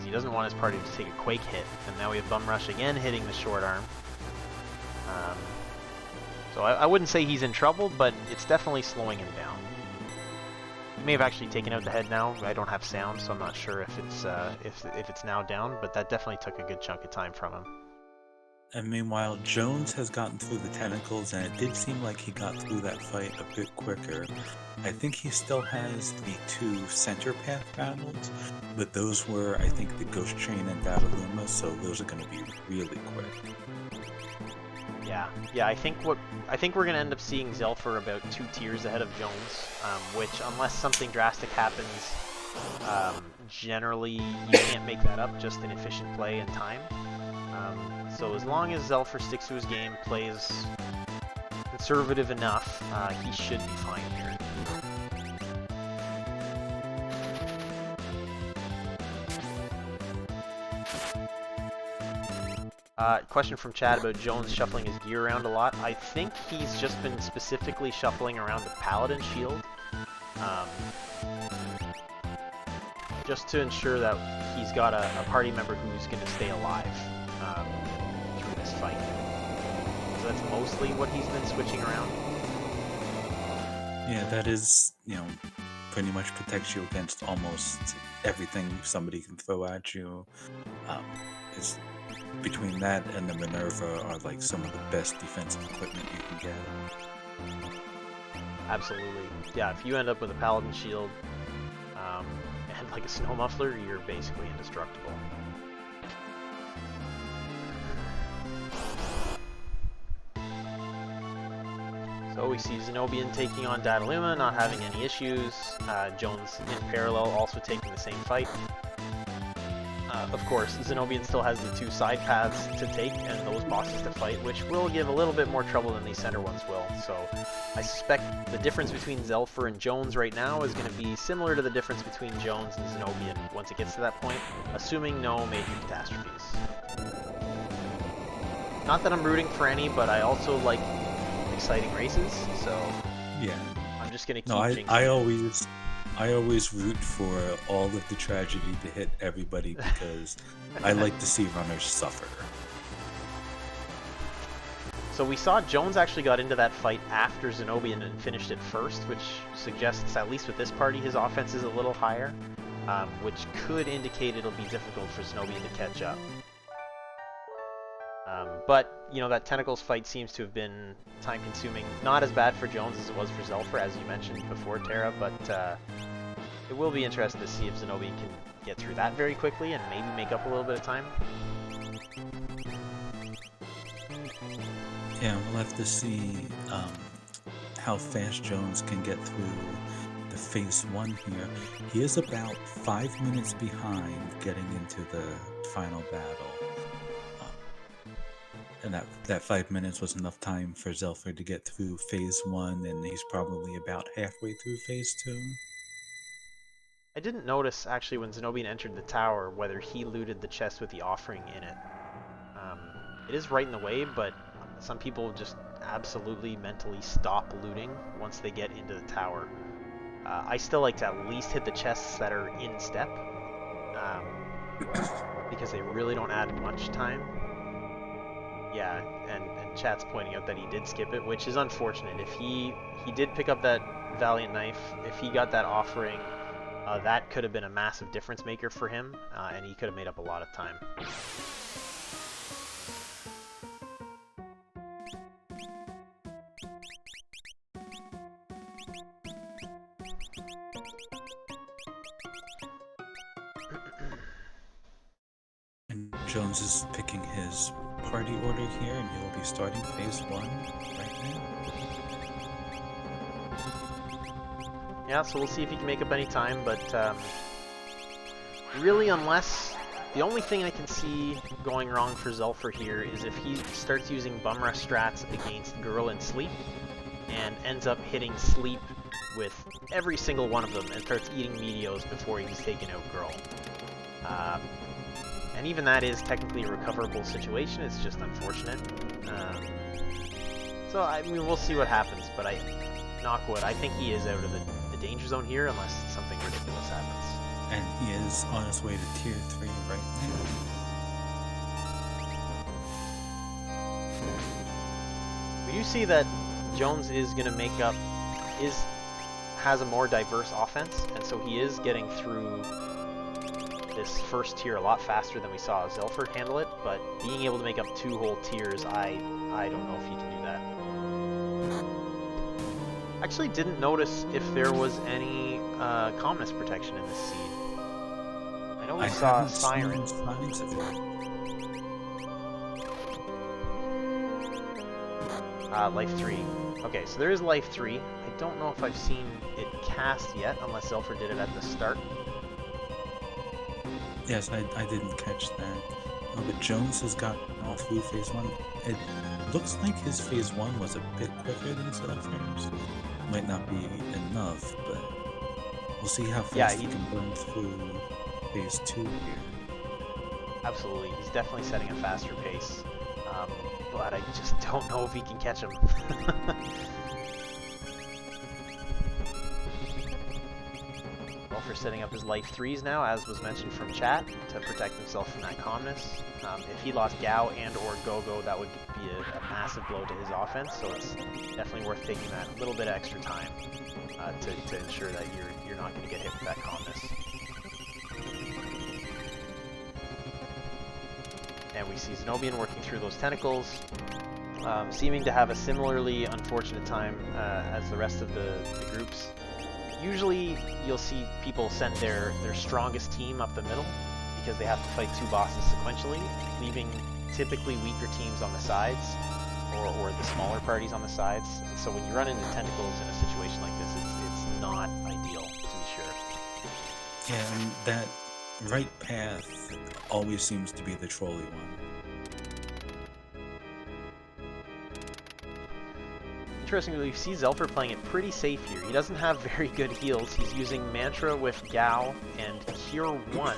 S1: He doesn't want his party to take a Quake hit. And now we have Bum Rush again hitting the short arm. So I wouldn't say he's in trouble, but it's definitely slowing him down. He may have actually taken out the head now. I don't have sound, so I'm not sure if it's now down, but that definitely took a good chunk of time from him.
S2: And meanwhile, Jones has gotten through the tentacles, and it did seem like he got through that fight a bit quicker. I think he still has the 2 center path battles, but those were, I think, the Ghost Train and Dataluma, so those are going to be really quick.
S1: Yeah. I think we're gonna end up seeing Zelfer about 2 tiers ahead of Jones, which, unless something drastic happens, generally you can't make that up just in efficient play and time. So as long as Zelfer sticks to his game, plays conservative enough, he should be fine here. Question from Chad about Jones shuffling his gear around a lot. I think he's just been specifically shuffling around the Paladin shield, just to ensure that he's got a party member who's going to stay alive through this fight. So that's mostly what he's been switching around.
S2: Yeah, that is, pretty much protects you against almost everything somebody can throw at you. Between that and the Minerva are like some of the best defensive equipment you can get.
S1: Absolutely. Yeah, if you end up with a Paladin shield and like a Snow Muffler, you're basically indestructible. So we see Zenobian taking on Dataluma, not having any issues. Jones in parallel also taking the same fight. of course, Zenobian still has the 2 side paths to take and those bosses to fight, which will give a little bit more trouble than these center ones will. So I suspect the difference between Zelfer and Jones right now is going to be similar to the difference between Jones and Zenobian once it gets to that point, assuming no major catastrophes. Not that I'm rooting for any, but I also like exciting races, so
S2: Yeah.
S1: I'm just going to keep
S2: No,
S1: jinxing it.
S2: I always root for all of the tragedy to hit everybody because I like to see runners suffer.
S1: So we saw Jones actually got into that fight after Zenobian and finished it first, which suggests, at least with this party, his offense is a little higher, which could indicate it'll be difficult for Zenobian to catch up. But, you know, that Tentacles fight seems to have been time-consuming. Not as bad for Jones as it was for Zelfer, as you mentioned before, Tara, but it will be interesting to see if Zenobian can get through that very quickly and maybe make up a little bit of time.
S2: Yeah, we'll have to see how fast Jones can get through the phase 1 here. He is about 5 minutes behind getting into the final battle. And that 5 minutes was enough time for Zelfer to get through phase 1, and he's probably about halfway through phase 2.
S1: I didn't notice, actually, when Zenobian entered the tower, whether he looted the chest with the offering in it. It is right in the way, but some people just absolutely mentally stop looting once they get into the tower. I still like to at least hit the chests that are in step, because they really don't add much time. Yeah, and chat's pointing out that he did skip it, which is unfortunate. If he did pick up that Valiant Knife, if he got that offering, that could have been a massive difference maker for him, and he could have made up a lot of time.
S2: And Jones is picking his party order here, and he will be starting phase 1 right now.
S1: Yeah, so we'll see if he can make up any time, but really, unless... The only thing I can see going wrong for Zelfer here is if he starts using bum rush strats against Girl and Sleep, and ends up hitting Sleep with every single one of them, and starts eating Meteos before he's taken out Girl. And even that is technically a recoverable situation, it's just unfortunate. So, I mean, we'll see what happens, but knock wood, I think he is out of the danger zone here, unless something ridiculous happens.
S2: And he is on his way to tier 3 right now.
S1: We do see that Jones is going to make up, has a more diverse offense, and so he is getting through this first tier a lot faster than we saw Zelfer handle it, but being able to make up 2 whole tiers, I don't know if he can do that. Actually didn't notice if there was any calmness protection in this seed. I know we saw Siren.
S2: Signs of it.
S1: Life 3. Okay, so there is Life 3. I don't know if I've seen it cast yet, unless Zelfer did it at the start.
S2: Yes, I didn't catch that. Oh, but Jones has gotten all through phase 1. It looks like his phase 1 was a bit quicker than Zelfer's. Might not be enough, but we'll see how fast he can burn through phase 2 here.
S1: Absolutely, he's definitely setting a faster pace, but I just don't know if he can catch him. For setting up his Life 3s now, as was mentioned from chat, to protect himself from that calmness. If he lost Gao and or Gogo, that would be a massive blow to his offense, so it's definitely worth taking that little bit of extra time to ensure that you're not going to get hit with that calmness. And we see Zenobian working through those tentacles, seeming to have a similarly unfortunate time as the rest of the groups. Usually, you'll see people send their strongest team up the middle because they have to fight 2 bosses sequentially, leaving typically weaker teams on the sides or the smaller parties on the sides. And so when you run into tentacles in a situation like this, it's not ideal, to be sure.
S2: Yeah, and that right path always seems to be the trolley one.
S1: Interestingly, we see Zelfer playing it pretty safe here. He doesn't have very good heals. He's using Mantra with Gao and Cure 1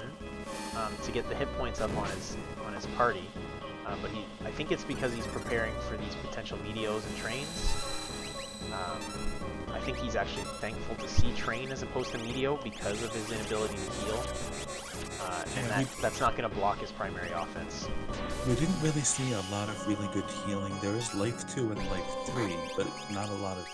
S1: to get the hit points up on his party. But I think it's because he's preparing for these potential Meteos and Trains. I think he's actually thankful to see Train as opposed to Meteo because of his inability to heal. And that's not going to block his primary offense.
S2: We didn't really see a lot of really good healing. There is Life 2 and Life 3, but not a lot of,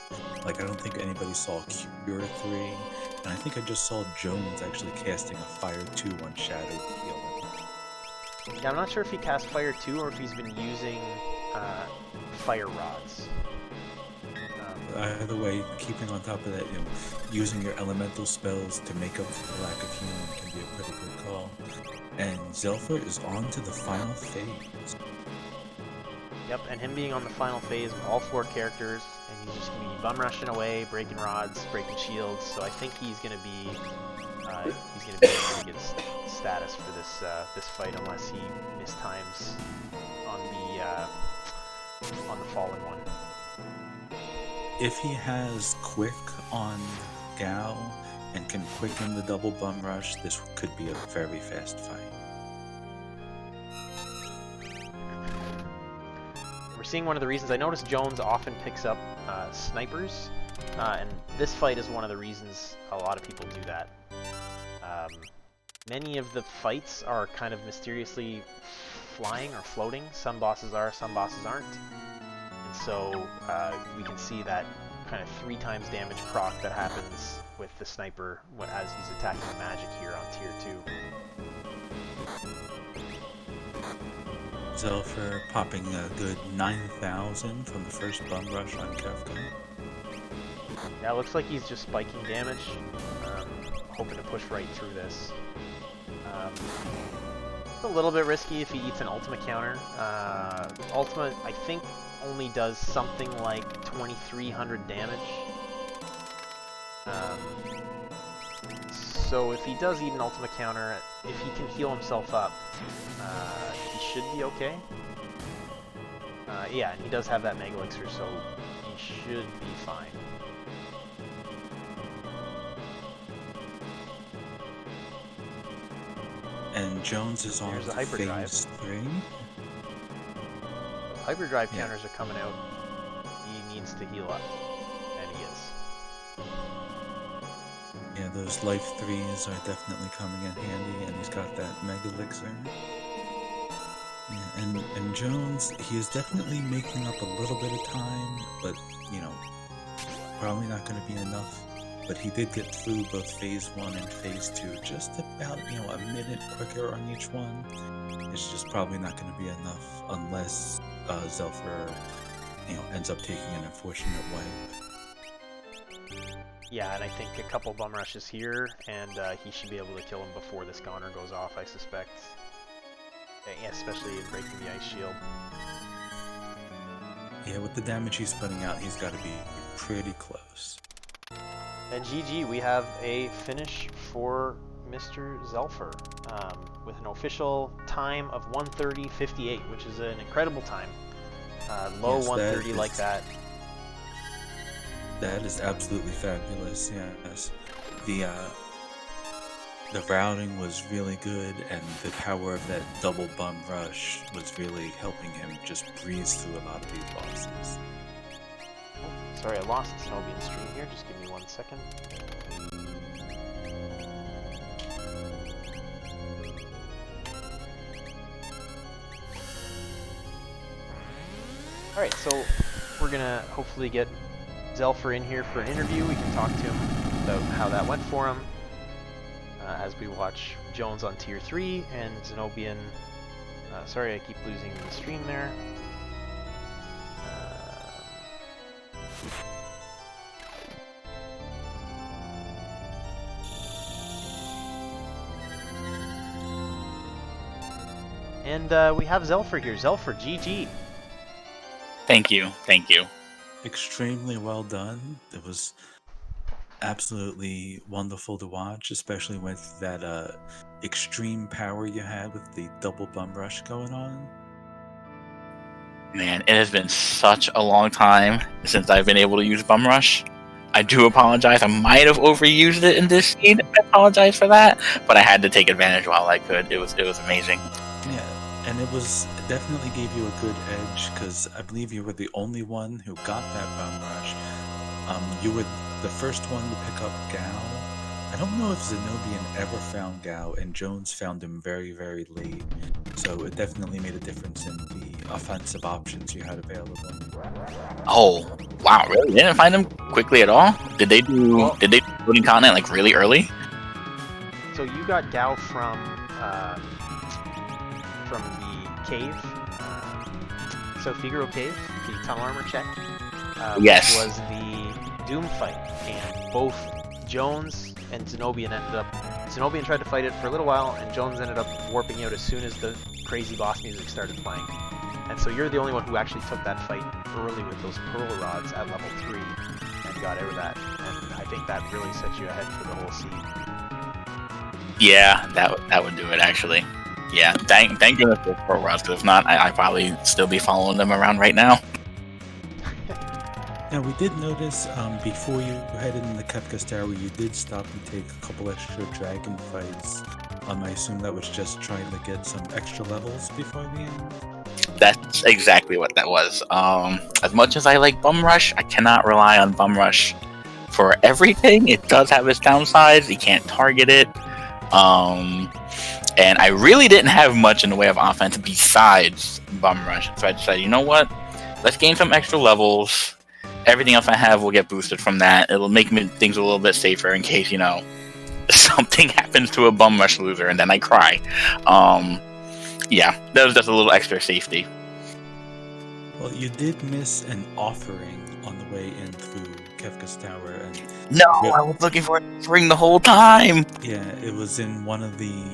S2: like, I don't think anybody saw Cure 3, and I think I just saw Jones actually casting a Fire 2 on Shadow healing.
S1: Yeah, I'm not sure if he cast Fire 2 or if he's been using Fire Rods.
S2: Either way, keeping on top of that, using your elemental spells to make up for the lack of healing can be a pretty good call. And Zelfer is on to the final phase.
S1: Yep, and him being on the final phase with all 4 characters, and he's just going to be bum rushing away, breaking rods, breaking shields. So I think he's going to be in pretty good status for this fight, unless he mistimes on the fallen one.
S2: If he has quick on Gao and can quicken the double bum rush, this could be a very fast fight.
S1: We're seeing one of the reasons. I noticed Jones often picks up snipers, and this fight is one of the reasons a lot of people do that. Many of the fights are kind of mysteriously flying or floating. Some bosses are, some bosses aren't. And so we can see that kind of 3 times damage proc that happens with the sniper as he's attacking the magic here on tier 2.
S2: Zelfer popping a good 9,000 from the first bum rush on Kefka.
S1: Yeah, it looks like he's just spiking damage, hoping to push right through this. It's a little bit risky if he eats an ultimate counter. Ultimate, I think, only does something like 2,300 damage. So if he does eat an ultimate counter, if he can heal himself up, he should be okay. Yeah, and he does have that Mega Elixir, so he should be fine.
S2: And Jones is on
S1: Here's the hyperdrive.
S2: phase 3.
S1: Hyperdrive counters are coming out. He needs to heal up, and he is.
S2: Yeah, those Life 3s are definitely coming in handy, and he's got that Mega Elixir. Yeah, and Jones, he is definitely making up a little bit of time, but, probably not going to be enough. But he did get through both Phase 1 and Phase 2 just about, a minute quicker on each one. It's just probably not going to be enough unless Zelfer, ends up taking an unfortunate wipe.
S1: Yeah, and I think a couple bum rushes here, and he should be able to kill him before this goner goes off, I suspect. Yeah, especially in breaking the ice shield.
S2: Yeah, with the damage he's putting out, he's got to be pretty close.
S1: And GG, we have a finish for Mr. Zelfer with an official time of 1:30:58, which is an incredible time. Low
S2: Yes,
S1: 1:30 like that.
S2: That is absolutely fabulous. Yes, the routing was really good, and the power of that double bum rush was really helping him just breeze through a lot of these bosses.
S1: Oh, sorry, I lost Zenobian's stream here. Just give me 1 second. Alright, so we're gonna hopefully get Zelfer in here for an interview. We can talk to him about how that went for him as we watch Jones on tier 3 and Zenobian. Sorry, I keep losing the stream there. And we have Zelfer here. Zelfer, GG.
S3: Thank you. Thank you.
S2: Extremely well done. It was absolutely wonderful to watch, especially with that extreme power you had with the double bum rush going on.
S3: Man, it has been such a long time since I've been able to use Bum Rush. I do apologize. I might have overused it in this scene. I apologize for that, but I had to take advantage while I could. It was amazing.
S2: Yeah, and it definitely gave you a good edge because I believe you were the only one who got that bum rush. You were the first one to pick up Gao. I don't know if Zenobian ever found Gao, and Jones found him very, very late. So it definitely made a difference in the offensive options you had available.
S3: Oh, wow, really? They didn't find him quickly at all? Did they do Floating Continent like really early?
S1: So you got Gao from the cave, so Figaro Cave, the tunnel armor check.
S3: Yes.
S1: Which was the Doom fight, and both Jones and Zenobian Zenobian tried to fight it for a little while, and Jones ended up warping out as soon as the crazy boss music started playing. And so you're the only one who actually took that fight early with those pearl rods at level 3 and got out of that. And I think that really set you ahead for the whole scene.
S3: Yeah, that would do it actually. Yeah, thank goodness for pearl rods, because if not, I'd probably still be following them around right now.
S2: Now, we did notice before you headed in the Kefka's Tower, you did stop and take a couple extra dragon fights. I assume that was just trying to get some extra levels before the end?
S3: That's exactly what that was. As much as I like Bum Rush, I cannot rely on Bum Rush for everything. It does have its downsides. You can't target it. And I really didn't have much in the way of offense besides Bum Rush. So I decided, you know what? Let's gain some extra levels. Everything else I have will get boosted from that. It'll make things a little bit safer in case, something happens to a Bum Rush loser and then I cry. Yeah, that was just a little extra safety.
S2: Well, you did miss an offering on the way in through Kefka's Tower. And
S3: no, I was looking for an offering the whole time.
S2: Yeah, it was in one of the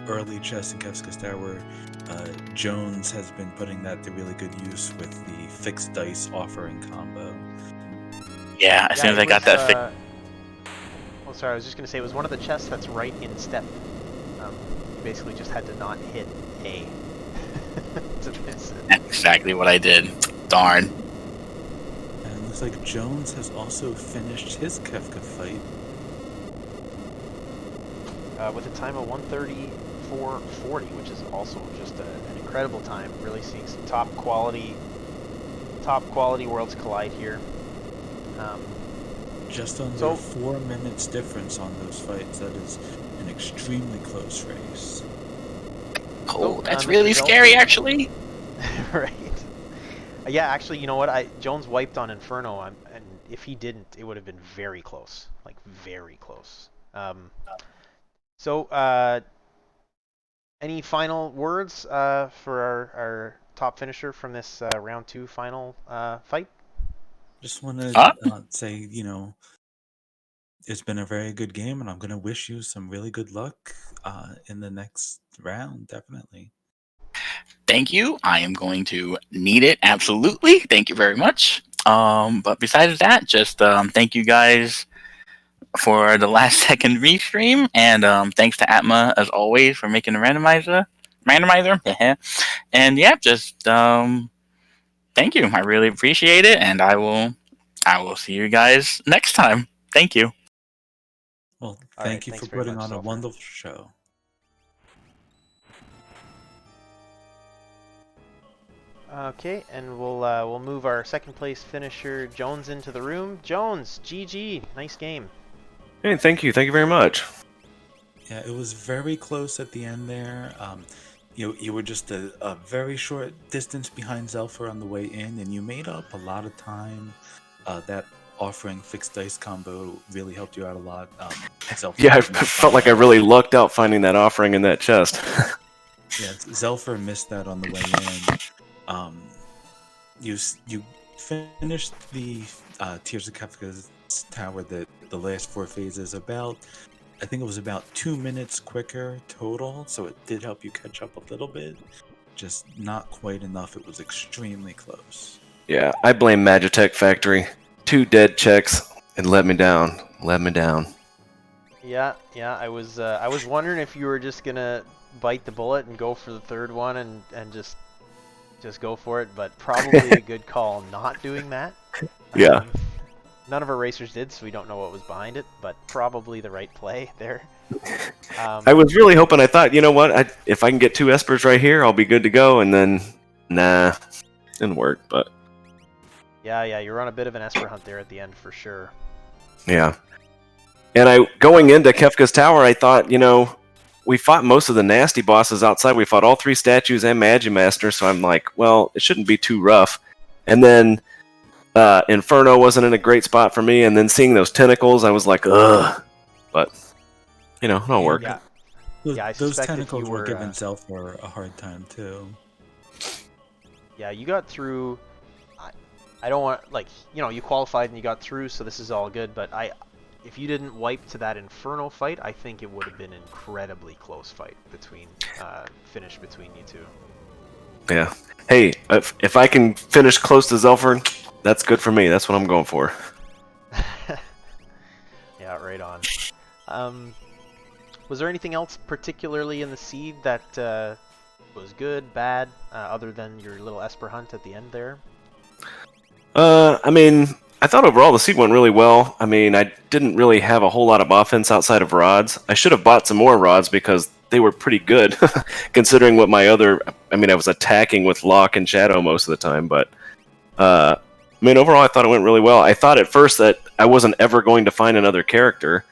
S2: early chests in Kefka's Tower. Jones has been putting that to really good use with the fixed dice offering combo.
S3: Yeah, as soon as I got that fixed.
S1: Oh, sorry, I was just going to say it was one of the chests that's right in step. You basically just had to not hit A to miss it.
S3: That's exactly what I did. Darn.
S2: And it looks like Jones has also finished his Kefka fight.
S1: With a time of 1:34:40, which is also just an incredible time. Really seeing some top quality worlds collide here.
S2: Just under 4 minutes difference on those fights. That is an extremely close race.
S3: Oh, that's really scary, actually.
S1: Right. Yeah, actually, you know what? Jones wiped on Inferno, and if he didn't, it would have been very close, like very close. So, any final words for our top finisher from this round 2 final fight?
S2: Just want to say, it's been a very good game, and I'm going to wish you some really good luck in the next round, definitely.
S3: Thank you. I am going to need it, absolutely. Thank you very much. But besides that, just thank you guys for the last second restream, and thanks to Atma as always for making the randomizer. And yeah, just thank you. I really appreciate it, and I will see you guys next time. Thank you.
S2: Well, thank you for putting on a wonderful show.
S1: Okay, and we'll move our second place finisher Jones into the room. Jones, GG, nice game.
S4: Hey, thank you very much.
S2: Yeah, it was very close at the end there. You were just a very short distance behind Zelfer on the way in, and you made up a lot of time. That offering fixed dice combo really helped you out a lot.
S4: Yeah, I felt like I really lucked out finding that offering in that chest.
S2: Yeah, Zelfer missed that on the way in. You finished the Tears of Kefka's Tower, the last 4 phases, I think it was about 2 minutes quicker total, so it did help you catch up a little bit. Just not quite enough. It was extremely close.
S4: Yeah, I blame Magitech Factory. 2 dead checks and let me down.
S1: Yeah, I was wondering if you were just gonna bite the bullet and go for the third one and just go for it, but probably a good call not doing that.
S4: Yeah.
S1: None of our racers did, so we don't know what was behind it, but probably the right play there.
S4: I was really hoping. I thought, you know what? If I can get 2 espers right here, I'll be good to go. And then, nah, didn't work. But
S1: Yeah, you're on a bit of an esper hunt there at the end for sure.
S4: yeah. And going into Kefka's Tower, I thought, we fought most of the nasty bosses outside. We fought all 3 statues and Magimaster, so I'm like, well, it shouldn't be too rough. And then Inferno wasn't in a great spot for me, and then seeing those tentacles, I was like, ugh. But, it'll work.
S1: Yeah.
S2: Those,
S1: Yeah, I
S2: those
S1: suspect if
S2: tentacles
S1: you
S2: were
S1: were
S2: giving Zelfor a hard time too.
S1: yeah, you got through. I don't want you qualified and you got through, so this is all good. But if you didn't wipe to that Inferno fight, I think it would have been an incredibly close fight finish between you two.
S4: Yeah. Hey, if I can finish close to Zelfer, that's good for me. That's what I'm going for.
S1: Yeah, right on. Was there anything else particularly in the seed that was good, bad, other than your little Esper hunt at the end there?
S4: I mean, I thought overall the seed went really well. I mean, I didn't really have a whole lot of offense outside of rods. I should have bought some more rods because they were pretty good, considering what I was attacking with Lock and Shadow most of the time, but I mean, overall I thought it went really well. I thought at first that I wasn't ever going to find another character.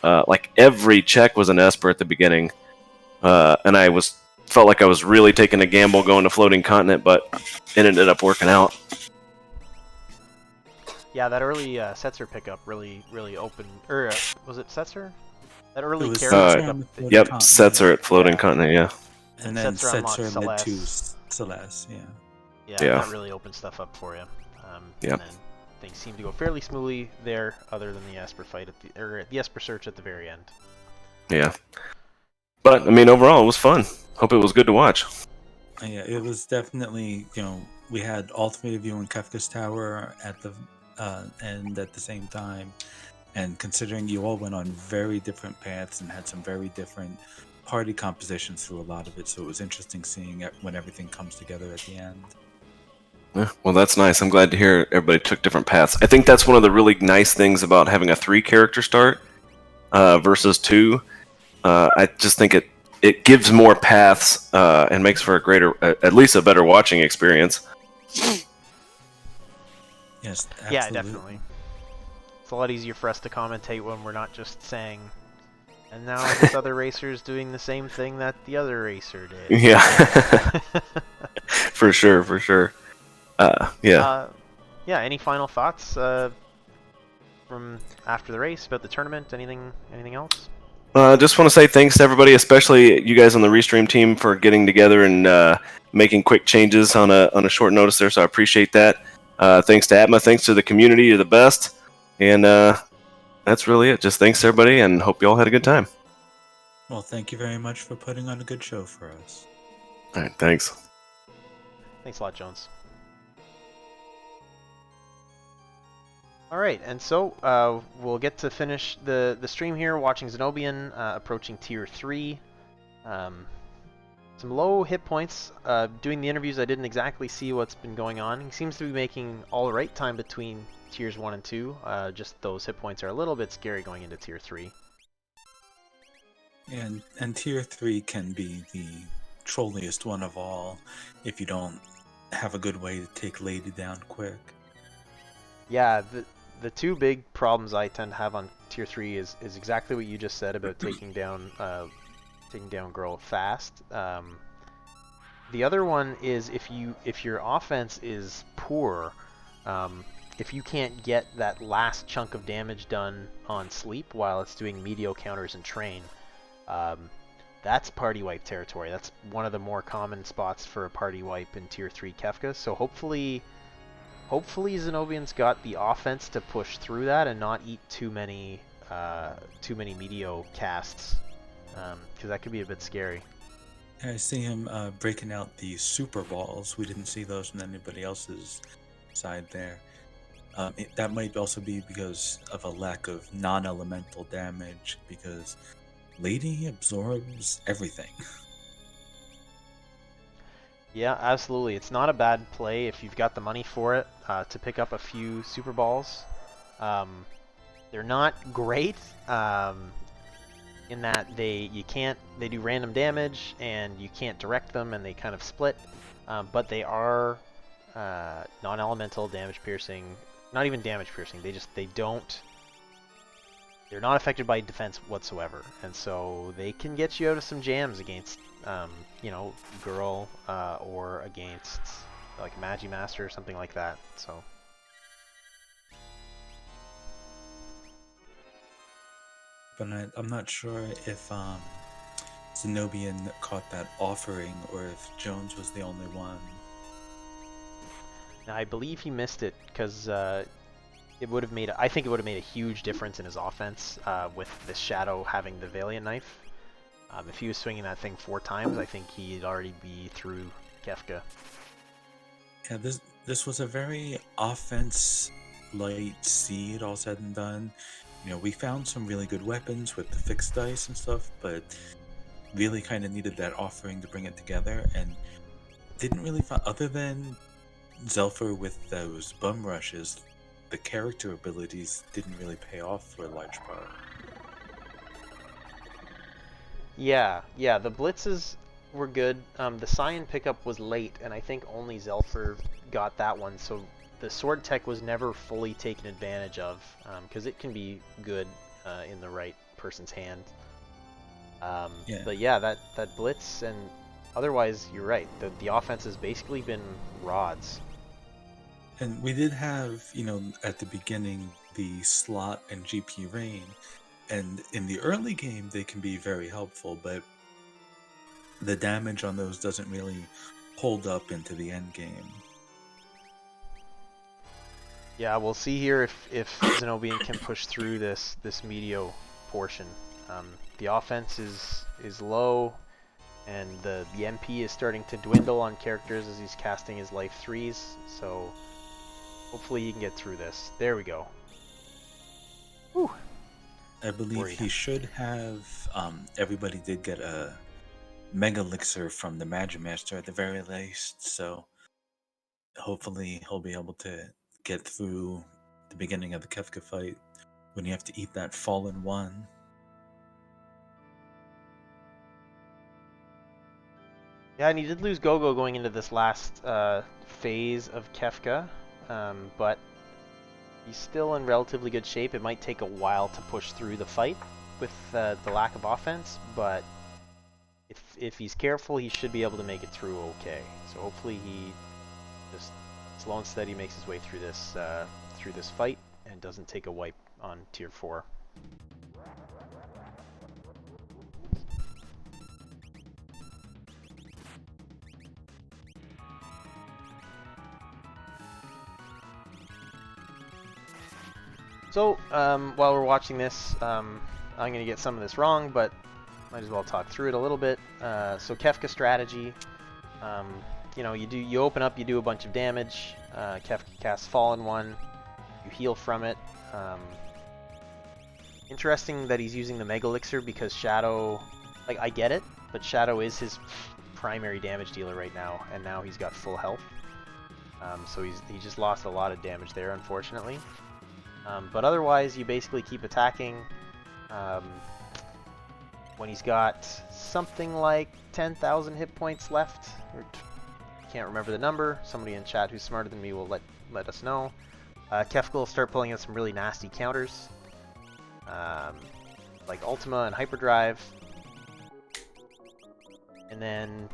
S4: Like every check was an Esper at the beginning, and felt like I was really taking a gamble going to Floating Continent, but it ended up working out.
S1: Yeah, that early Setzer pickup really opened. Or was it Setzer? That early
S2: was
S1: character
S2: Setzer on
S1: pickup.
S2: the Floating
S4: Yep,
S2: Continent,
S4: sets her at Floating
S1: Yeah.
S4: Continent, yeah.
S2: and then
S1: Setzer unlocked
S2: Setzer led to
S1: Celeste.
S2: Celeste, yeah.
S1: Yeah,
S4: Yeah.
S1: that really opened stuff up for you.
S4: Yep.
S1: And then things seemed to go fairly smoothly there, other than the Esper fight the Esper search at the very end.
S4: Yeah. But, I mean, overall, it was fun. Hope it was good to watch.
S2: Yeah, it was definitely, we had all 3 of you in Kefka's Tower at the end at the same time. And considering you all went on very different paths and had some very different party compositions through a lot of it, so it was interesting seeing it when everything comes together at the end.
S4: Yeah, well, that's nice. I'm glad to hear everybody took different paths. I think that's one of the really nice things about having a 3-character start versus 2. I just think it gives more paths and makes for a greater, at least a better watching experience.
S2: Yes, absolutely.
S1: Yeah, definitely. It's a lot easier for us to commentate when we're not just saying, and now this other racer's doing the same thing that the other racer did.
S4: Yeah. For sure. Yeah.
S1: Yeah, any final thoughts from after the race about the tournament? Anything else?
S4: Just want to say thanks to everybody, especially you guys on the Restream team, for getting together and making quick changes on a short notice there. So I appreciate that. Thanks to Atma. Thanks to the community. You're the best. And that's really it. Just thanks to everybody, and hope you all had a good time.
S2: Well, thank you very much for putting on a good show for us.
S4: All right. Thanks.
S1: Thanks a lot, Jones. All right, and so we'll get to finish the stream here, watching Zenobian approaching Tier 3. Some low hit points. Doing the interviews, I didn't exactly see what's been going on. He seems to be making all right time between Tiers 1 and 2. Just those hit points are a little bit scary going into Tier 3.
S2: And Tier 3 can be the trolliest one of all if you don't have a good way to take Lady down quick.
S1: Yeah, the 2 big problems I tend to have on Tier 3 is exactly what you just said about taking down Girl fast. The other one is if your offense is poor, if you can't get that last chunk of damage done on sleep while it's doing Medio counters and train, that's party wipe territory. That's one of the more common spots for a party wipe in Tier 3 Kefka. So hopefully Zenobian's got the offense to push through that and not eat too many Medio casts, because that could be a bit scary.
S2: I see him breaking out the super balls. We didn't see those from anybody else's side there. That might also be because of a lack of non-elemental damage, because Lady absorbs everything.
S1: Yeah, absolutely. It's not a bad play if you've got the money for it to pick up a few Super Balls. They're not great in that they do random damage and you can't direct them and they kind of split, but they are non-elemental, damage piercing, not even damage piercing. They're not affected by defense whatsoever, and so they can get you out of some jams against, Girl, or against like Magi Master or something like that. So.
S2: But I'm not sure if Zenobian caught that offering or if Jones was the only one.
S1: Now, I believe he missed it because it would have made. I think it would have made a huge difference in his offense with the Shadow having the Valiant Knife. If he was swinging that thing 4 times, I think he'd already be through Kefka.
S2: Yeah, this was a very offense light seed, all said and done. You know, we found some really good weapons with the fixed dice and stuff, but really kind of needed that offering to bring it together, and didn't really find, other than Zelfer with those bum rushes, the character abilities didn't really pay off for a large part.
S1: Yeah, the blitzes were good. The Cyan pickup was late, and I think only Zelfer got that one, so the sword tech was never fully taken advantage of, because it can be good in the right person's hand.
S2: Yeah.
S1: But yeah, that blitz, and otherwise, you're right. The offense has basically been rods.
S2: And we did have, at the beginning, the slot and GP rain, and in the early game they can be very helpful, but the damage on those doesn't really hold up into the end game.
S1: Yeah, we'll see here if Zenobian can push through this Meteo portion. The offense is low, and the MP is starting to dwindle on characters as he's casting his life 3s, so hopefully he can get through this. There we go. Whew.
S2: I believe he should have, everybody did get a Mega Elixir from the Magi Master at the very least, so hopefully he'll be able to get through the beginning of the Kefka fight when you have to eat that Fallen One.
S1: Yeah, and he did lose Gogo going into this last phase of Kefka, but he's still in relatively good shape. It might take a while to push through the fight with the lack of offense, but if he's careful, he should be able to make it through okay. So hopefully he just slow and steady makes his way through this fight and doesn't take a wipe on tier 4. So, while we're watching this, I'm going to get some of this wrong, but might as well talk through it a little bit. So Kefka strategy, you open up, you do a bunch of damage. Kefka casts Fallen One, you heal from it. Interesting that he's using the Mega Elixir because Shadow, I get it, but Shadow is his primary damage dealer right now, and now he's got full health. So he just lost a lot of damage there, unfortunately. But otherwise, you basically keep attacking. When he's got something like 10,000 hit points left, or can't remember the number. Somebody in chat who's smarter than me will let us know. Kefka will start pulling out some really nasty counters, like Ultima and Hyperdrive. And then,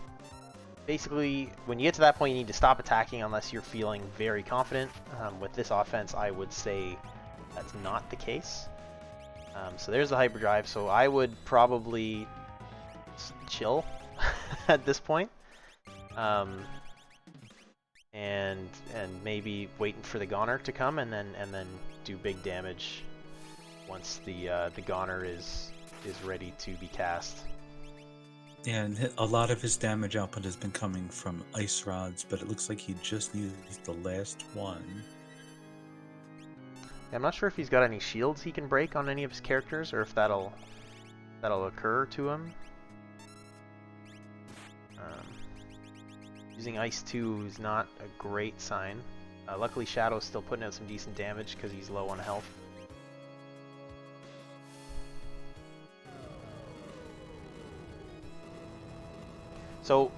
S1: basically, when you get to that point, you need to stop attacking unless you're feeling very confident. With this offense, I would say that's not the case. So there's the Hyperdrive, so I would probably chill at this point. And maybe waiting for the Goner to come and then do big damage once the Goner is ready to be cast.
S2: Yeah, and a lot of his damage output has been coming from Ice Rods, but it looks like he just used the last one.
S1: I'm not sure if he's got any shields he can break on any of his characters, or if that'll occur to him. Using Ice 2 is not a great sign. Luckily, Shadow's still putting out some decent damage because he's low on health. So,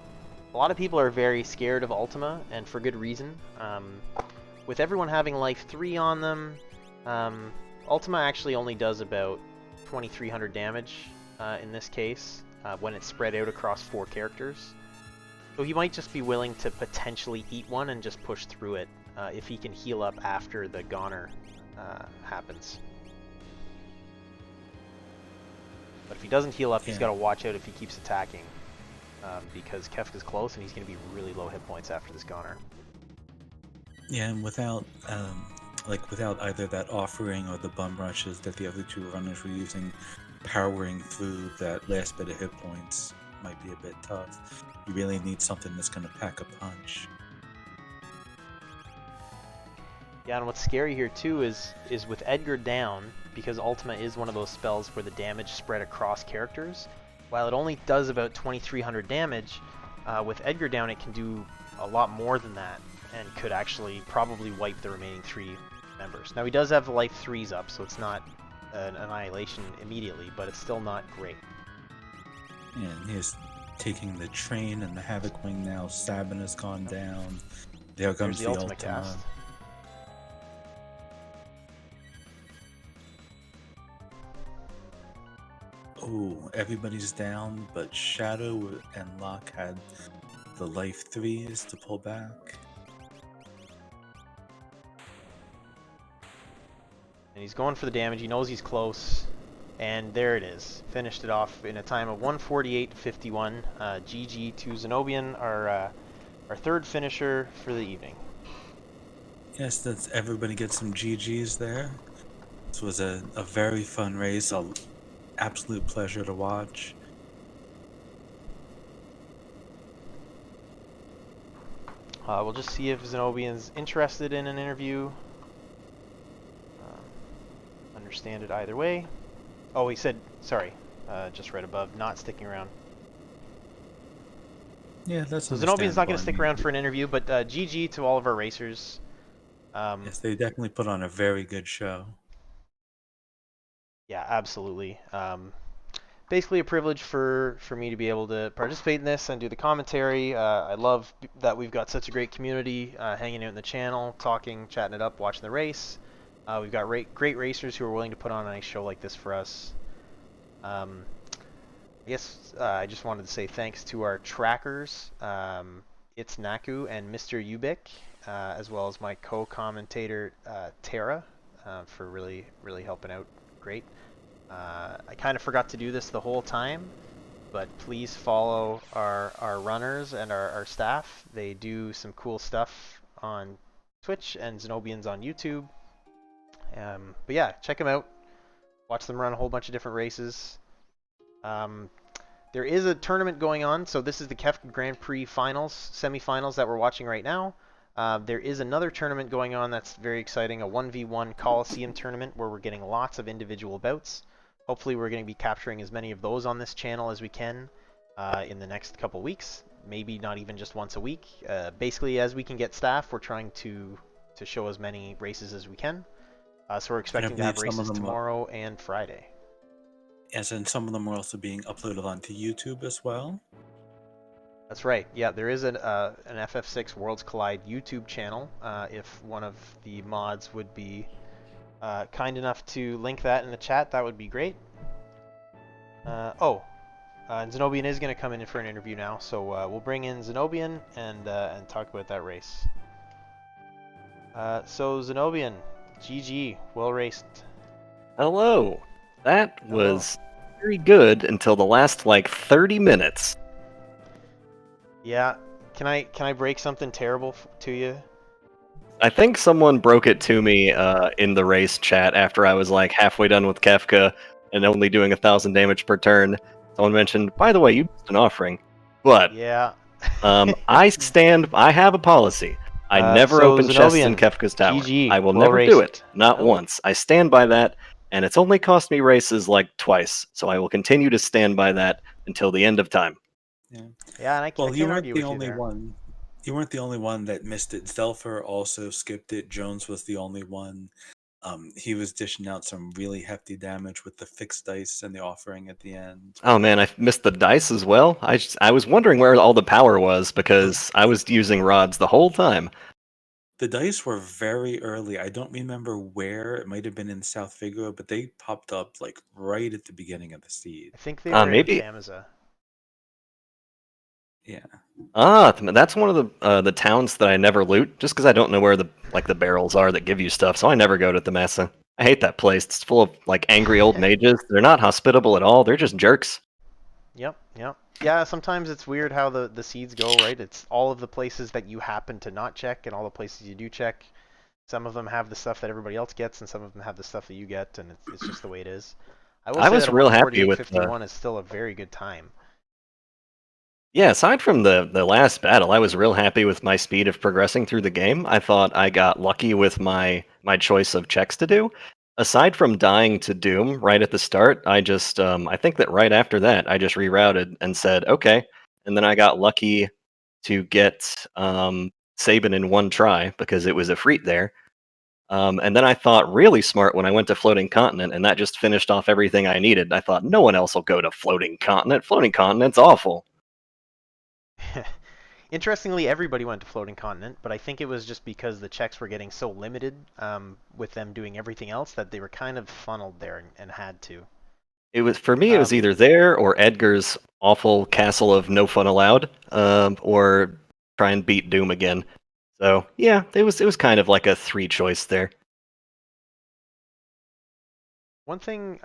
S1: a lot of people are very scared of Ultima, and for good reason. With everyone having Life 3 on them, Ultima actually only does about 2,300 damage in this case, when it's spread out across 4 characters. So he might just be willing to potentially eat one and just push through it if he can heal up after the Goner happens. But if he doesn't heal up, he's got to watch out if he keeps attacking. Because Kefka's close and he's going to be really low hit points after this Goner.
S2: Yeah, and without without either that offering or the bum rushes that the other 2 runners were using, powering through that last bit of hit points might be a bit tough. You really need something that's going to pack a punch.
S1: Yeah, and what's scary here too is with Edgar down, because Ultima is one of those spells where the damage spread across characters. While it only does about 2,300 damage, with Edgar down it can do a lot more than that, and could actually probably wipe the remaining 3 members. Now he does have Life 3s up, so it's not an annihilation immediately, but it's still not great.
S2: Yeah, and he's taking the train and the Havoc Wing now. Sabin has gone down. There comes the Ultima.
S1: Cast.
S2: Oh, everybody's down, but Shadow and Locke had the Life 3s to pull back.
S1: And he's going for the damage. He knows he's close. And there it is. Finished it off in a time of 148.51. GG to Zenobian, our 3rd finisher for the evening.
S2: Yes, that's everybody gets some GGs there. This was a very fun race. An absolute pleasure to watch.
S1: We'll just see if Zenobian's interested in an interview. Understand it either way. Oh, he said, sorry, just right above, not sticking around.
S2: Yeah, that's
S1: so Zenobian's not going to stick around for an interview, but GG to all of our racers.
S2: Yes, they definitely put on a very good show.
S1: Yeah, absolutely. Basically a privilege for me to be able to participate in this and do the commentary. I love that we've got such a great community hanging out in the channel, talking, chatting it up, watching the race. We've got great racers who are willing to put on a nice show like this for us. I guess I just wanted to say thanks to our trackers, It's Naku and Mr. Ubik, as well as my co-commentator Tara, for really helping out great. I kind of forgot to do this the whole time, but please follow our runners and our staff. They do some cool stuff on Twitch, and Zenobian's on YouTube. But yeah, check them out. Watch them run a whole bunch of different races. There is a tournament going on. So this is the KEF Grand Prix Finals, semifinals that we're watching right now. There is another tournament going on that's very exciting, a 1v1 Coliseum tournament where we're getting lots of individual bouts. Hopefully we're going to be capturing as many of those on this channel as we can in the next couple weeks. Maybe not even just once a week. Basically, as we can get staff, we're trying to show as many races as we can. So we're expecting to have races tomorrow and Friday.
S2: Yes, and some of them are also being uploaded onto YouTube as well.
S1: That's right. Yeah, there is an FF6 Worlds Collide YouTube channel. If one of the mods would be kind enough to link that in the chat, that would be great. And Zenobian is going to come in for an interview now, so we'll bring in Zenobian and talk about that race. So Zenobian, GG, well raced.
S4: Hello. That was very good until the last, like, 30 minutes.
S1: Yeah. Can I break something terrible to you?
S4: I think someone broke it to me in the race chat after I was, like, halfway done with Kefka and only doing 1,000 damage per turn. Someone mentioned, by the way, you missed an offering. But
S1: yeah.
S4: I have a policy.
S5: I never
S1: so
S5: open chests in
S1: Zenobian,
S5: Kefka's Tower.
S1: GG,
S5: I will
S1: well
S5: never do
S1: raced.
S5: it. Not
S1: Nope.
S5: once. I stand by that, and it's only cost me races like twice, so I will continue to stand by that until the end of time.
S2: Yeah.
S1: Yeah, and I
S2: Well, you
S1: can't
S2: weren't
S1: argue
S2: the
S1: with you
S2: only
S1: there.
S2: one. You weren't the only one that missed it. Zelfer also skipped it. Jones was the only one. He was dishing out some really hefty damage with the fixed dice and the offering at the end.
S5: Oh man, I missed the dice as well. I was wondering where all the power was because I was using rods the whole time.
S2: The dice were very early. I don't remember where. It might have been in South Figaro, but they popped up like right at the beginning of the seed.
S1: I think they were in
S5: Maybe.
S1: Tamiza.
S2: Yeah.
S5: That's one of the towns that I never loot, just because I don't know where the barrels are that give you stuff. So I never go to Thamasa. I hate that place. It's full of like angry old mages. They're not hospitable at all. They're just jerks.
S1: Yep. Yeah, sometimes it's weird how the seeds go, right? It's all of the places that you happen to not check and all the places you do check. Some of them have the stuff that everybody else gets, and some of them have the stuff that you get, and it's just the way it is. I will
S5: I
S1: say
S5: was
S1: that a
S5: real happy with
S1: 148.51 is still a very good time.
S5: Yeah, aside from the last battle, I was real happy with my speed of progressing through the game. I thought I got lucky with my choice of checks to do. Aside from dying to Doom right at the start, I think that right after that, I just rerouted and said, okay. And then I got lucky to get Sabin in one try because it was a freet there. And then I thought really smart when I went to Floating Continent, and that just finished off everything I needed. I thought no one else will go to Floating Continent. Floating Continent's awful.
S1: Interestingly, everybody went to Floating Continent, but I think it was just because the checks were getting so limited with them doing everything else that they were kind of funneled there and had to.
S5: It was for me. It was either there or Edgar's awful castle of no fun allowed, or try and beat Doom again. So yeah, it was kind of like a three choice there.
S1: One thing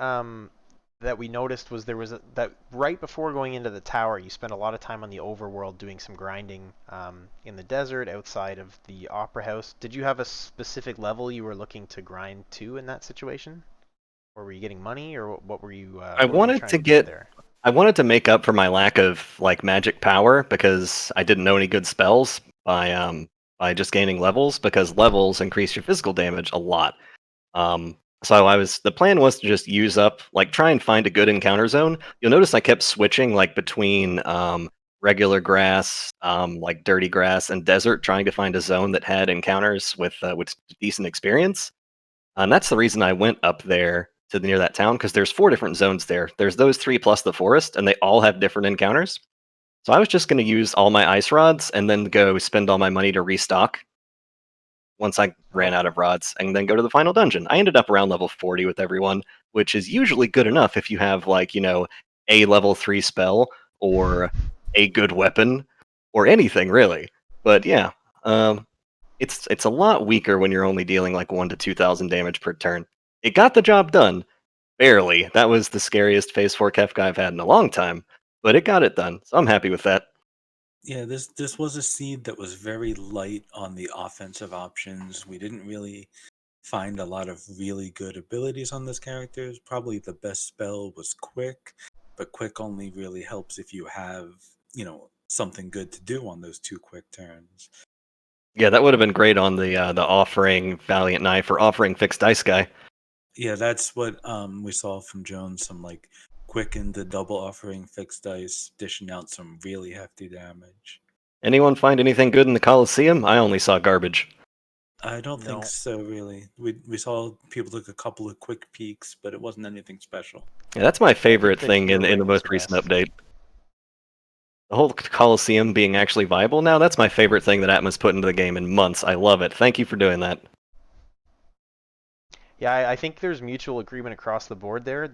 S1: that we noticed was that right before going into the tower, you spent a lot of time on the overworld doing some grinding in the desert outside of the opera house. Did you have a specific level you were looking to grind to in that situation? Or were you getting money, or what were you?
S5: I
S1: What were you
S5: wanted
S1: trying
S5: to
S1: to get
S5: get.
S1: there?
S5: I wanted to make up for my lack of like magic power because I didn't know any good spells by just gaining levels because levels increase your physical damage a lot. So the plan was to just use up, like, try and find a good encounter zone. You'll notice I kept switching like between regular grass, like dirty grass, and desert, trying to find a zone that had encounters with decent experience. And that's the reason I went up there to near that town because there's 4 different zones there. There's those 3 plus the forest, and they all have different encounters. So I was just going to use all my ice rods and then go spend all my money to restock once I ran out of rods, and then go to the final dungeon. I ended up around level 40 with everyone, which is usually good enough if you have, like, a level 3 spell or a good weapon or anything really. But yeah, it's a lot weaker when you're only dealing like 1 to 2,000 damage per turn. It got the job done, barely. That was the scariest Phase 4 Kefka I've had in a long time, but it got it done, so I'm happy with that.
S2: Yeah, this was a seed that was very light on the offensive options. We didn't really find a lot of really good abilities on this characters. Probably the best spell was Quick, but Quick only really helps if you have, something good to do on those 2 quick turns.
S5: Yeah, that would have been great on the offering Valiant Knife or offering Fixed Dice guy.
S2: Yeah, that's what we saw from Jones, some like quick into double offering fixed dice, dishing out some really hefty damage.
S5: Anyone find anything good in the Coliseum? I only saw garbage.
S2: I don't think
S1: No.
S2: so, really. We saw people took a couple of quick peeks, but it wasn't anything special.
S5: Yeah, that's my
S1: I think
S5: favorite
S1: the
S5: thing
S1: hero
S5: in
S1: ring
S5: the
S1: was
S5: most
S1: the
S5: recent
S1: best.
S5: update. The whole Coliseum being actually viable now, that's my favorite thing that Atmos put into the game in months. I love it. Thank you for doing that.
S1: Yeah, I think there's mutual agreement across the board there.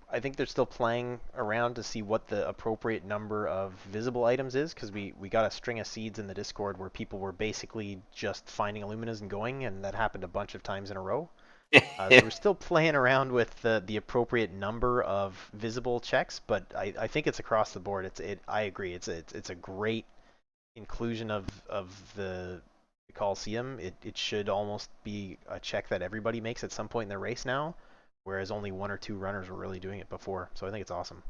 S1: I think they're still playing around to see what the appropriate number of visible items is, because we got a string of seeds in the Discord where people were basically just finding Illuminas and going, and that happened a bunch of times in a row. So we're still playing around with the appropriate number of visible checks, but I think it's across the board. I agree. It's a great inclusion of the Coliseum. It should almost be a check that everybody makes at some point in their race now, whereas only 1 or 2 runners were really doing it before. So I think it's awesome.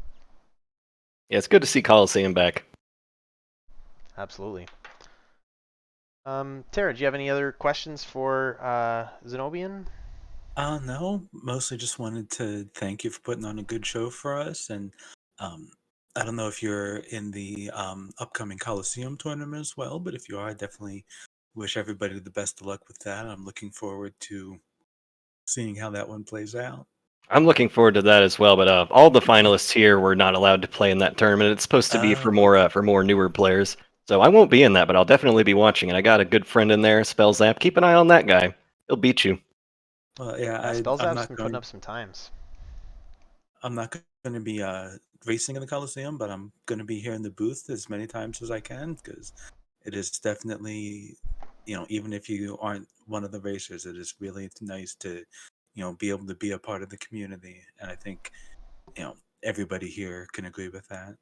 S5: Yeah, it's good to see Coliseum back.
S1: Absolutely. Tara, do you have any other questions for Zenobian?
S2: No, mostly just wanted to thank you for putting on a good show for us. And um, I don't know if you're in the upcoming Coliseum tournament as well, but if you are, I definitely wish everybody the best of luck with that. I'm looking forward to seeing how that one plays out.
S5: I'm looking forward to that as well. But all the finalists here were not allowed to play in that tournament. It's supposed to be
S2: Okay.
S5: for more newer players. So I won't be in that, but I'll definitely be watching. And I got a good friend in there, Spellzap. Keep an eye on that guy. He'll beat you.
S2: Well, yeah, I'm
S1: Spellzap's
S2: not
S1: been putting
S2: going.
S1: up some times.
S2: I'm not going to be racing in the Coliseum, but I'm going to be here in the booth as many times as I can because it is definitely, even if you aren't one of the racers, it is really nice to, be able to be a part of the community. And I think, everybody here can agree with that.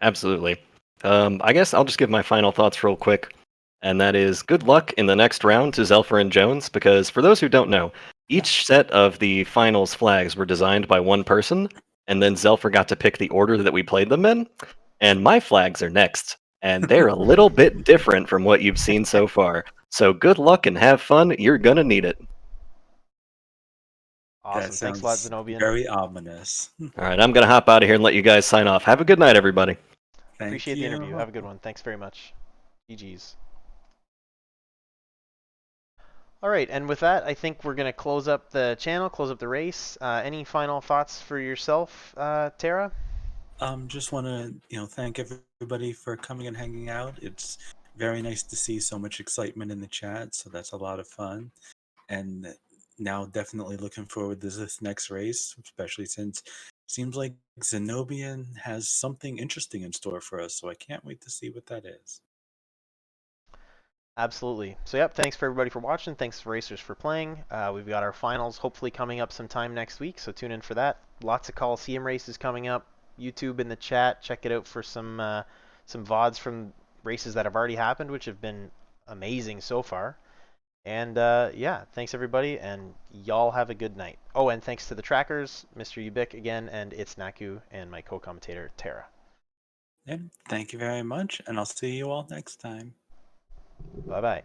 S5: Absolutely. I guess I'll just give my final thoughts real quick. And that is good luck in the next round to Zelfer and Jones, because for those who don't know, each set of the finals flags were designed by one person, and then Zelfer got to pick the order that we played them in. And my flags are next, and they're a little bit different from what you've seen so far. So good luck and have fun. You're gonna need it.
S2: That
S1: Awesome. Thanks a lot,
S2: sounds
S1: Zenobian.
S2: very ominous.
S5: All right, I'm gonna hop out of here and let you guys sign off. Have a good night, everybody.
S2: Thank
S1: Appreciate the interview.
S2: you.
S1: Have a good one. Thanks very much. GG's. All right, and with that, I think we're going to close up the channel, close up the race. Any final thoughts for yourself, Tara?
S2: Just want to, thank everybody for coming and hanging out. It's very nice to see so much excitement in the chat, so that's a lot of fun. And now definitely looking forward to this next race, especially since it seems like Zenobian has something interesting in store for us, so I can't wait to see what that is.
S1: Absolutely. So, yep, thanks for everybody for watching. Thanks, racers, for playing. We've got our finals hopefully coming up sometime next week, so tune in for that. Lots of Coliseum races coming up. YouTube in the chat. Check it out for some VODs from races that have already happened, which have been amazing so far. And yeah, thanks everybody, and y'all have a good night. Oh, and thanks to the trackers, Mr. Ubik again, and it's Naku, and my co-commentator, Tara.
S2: And thank you very much, and I'll see you all next time.
S1: Bye-bye.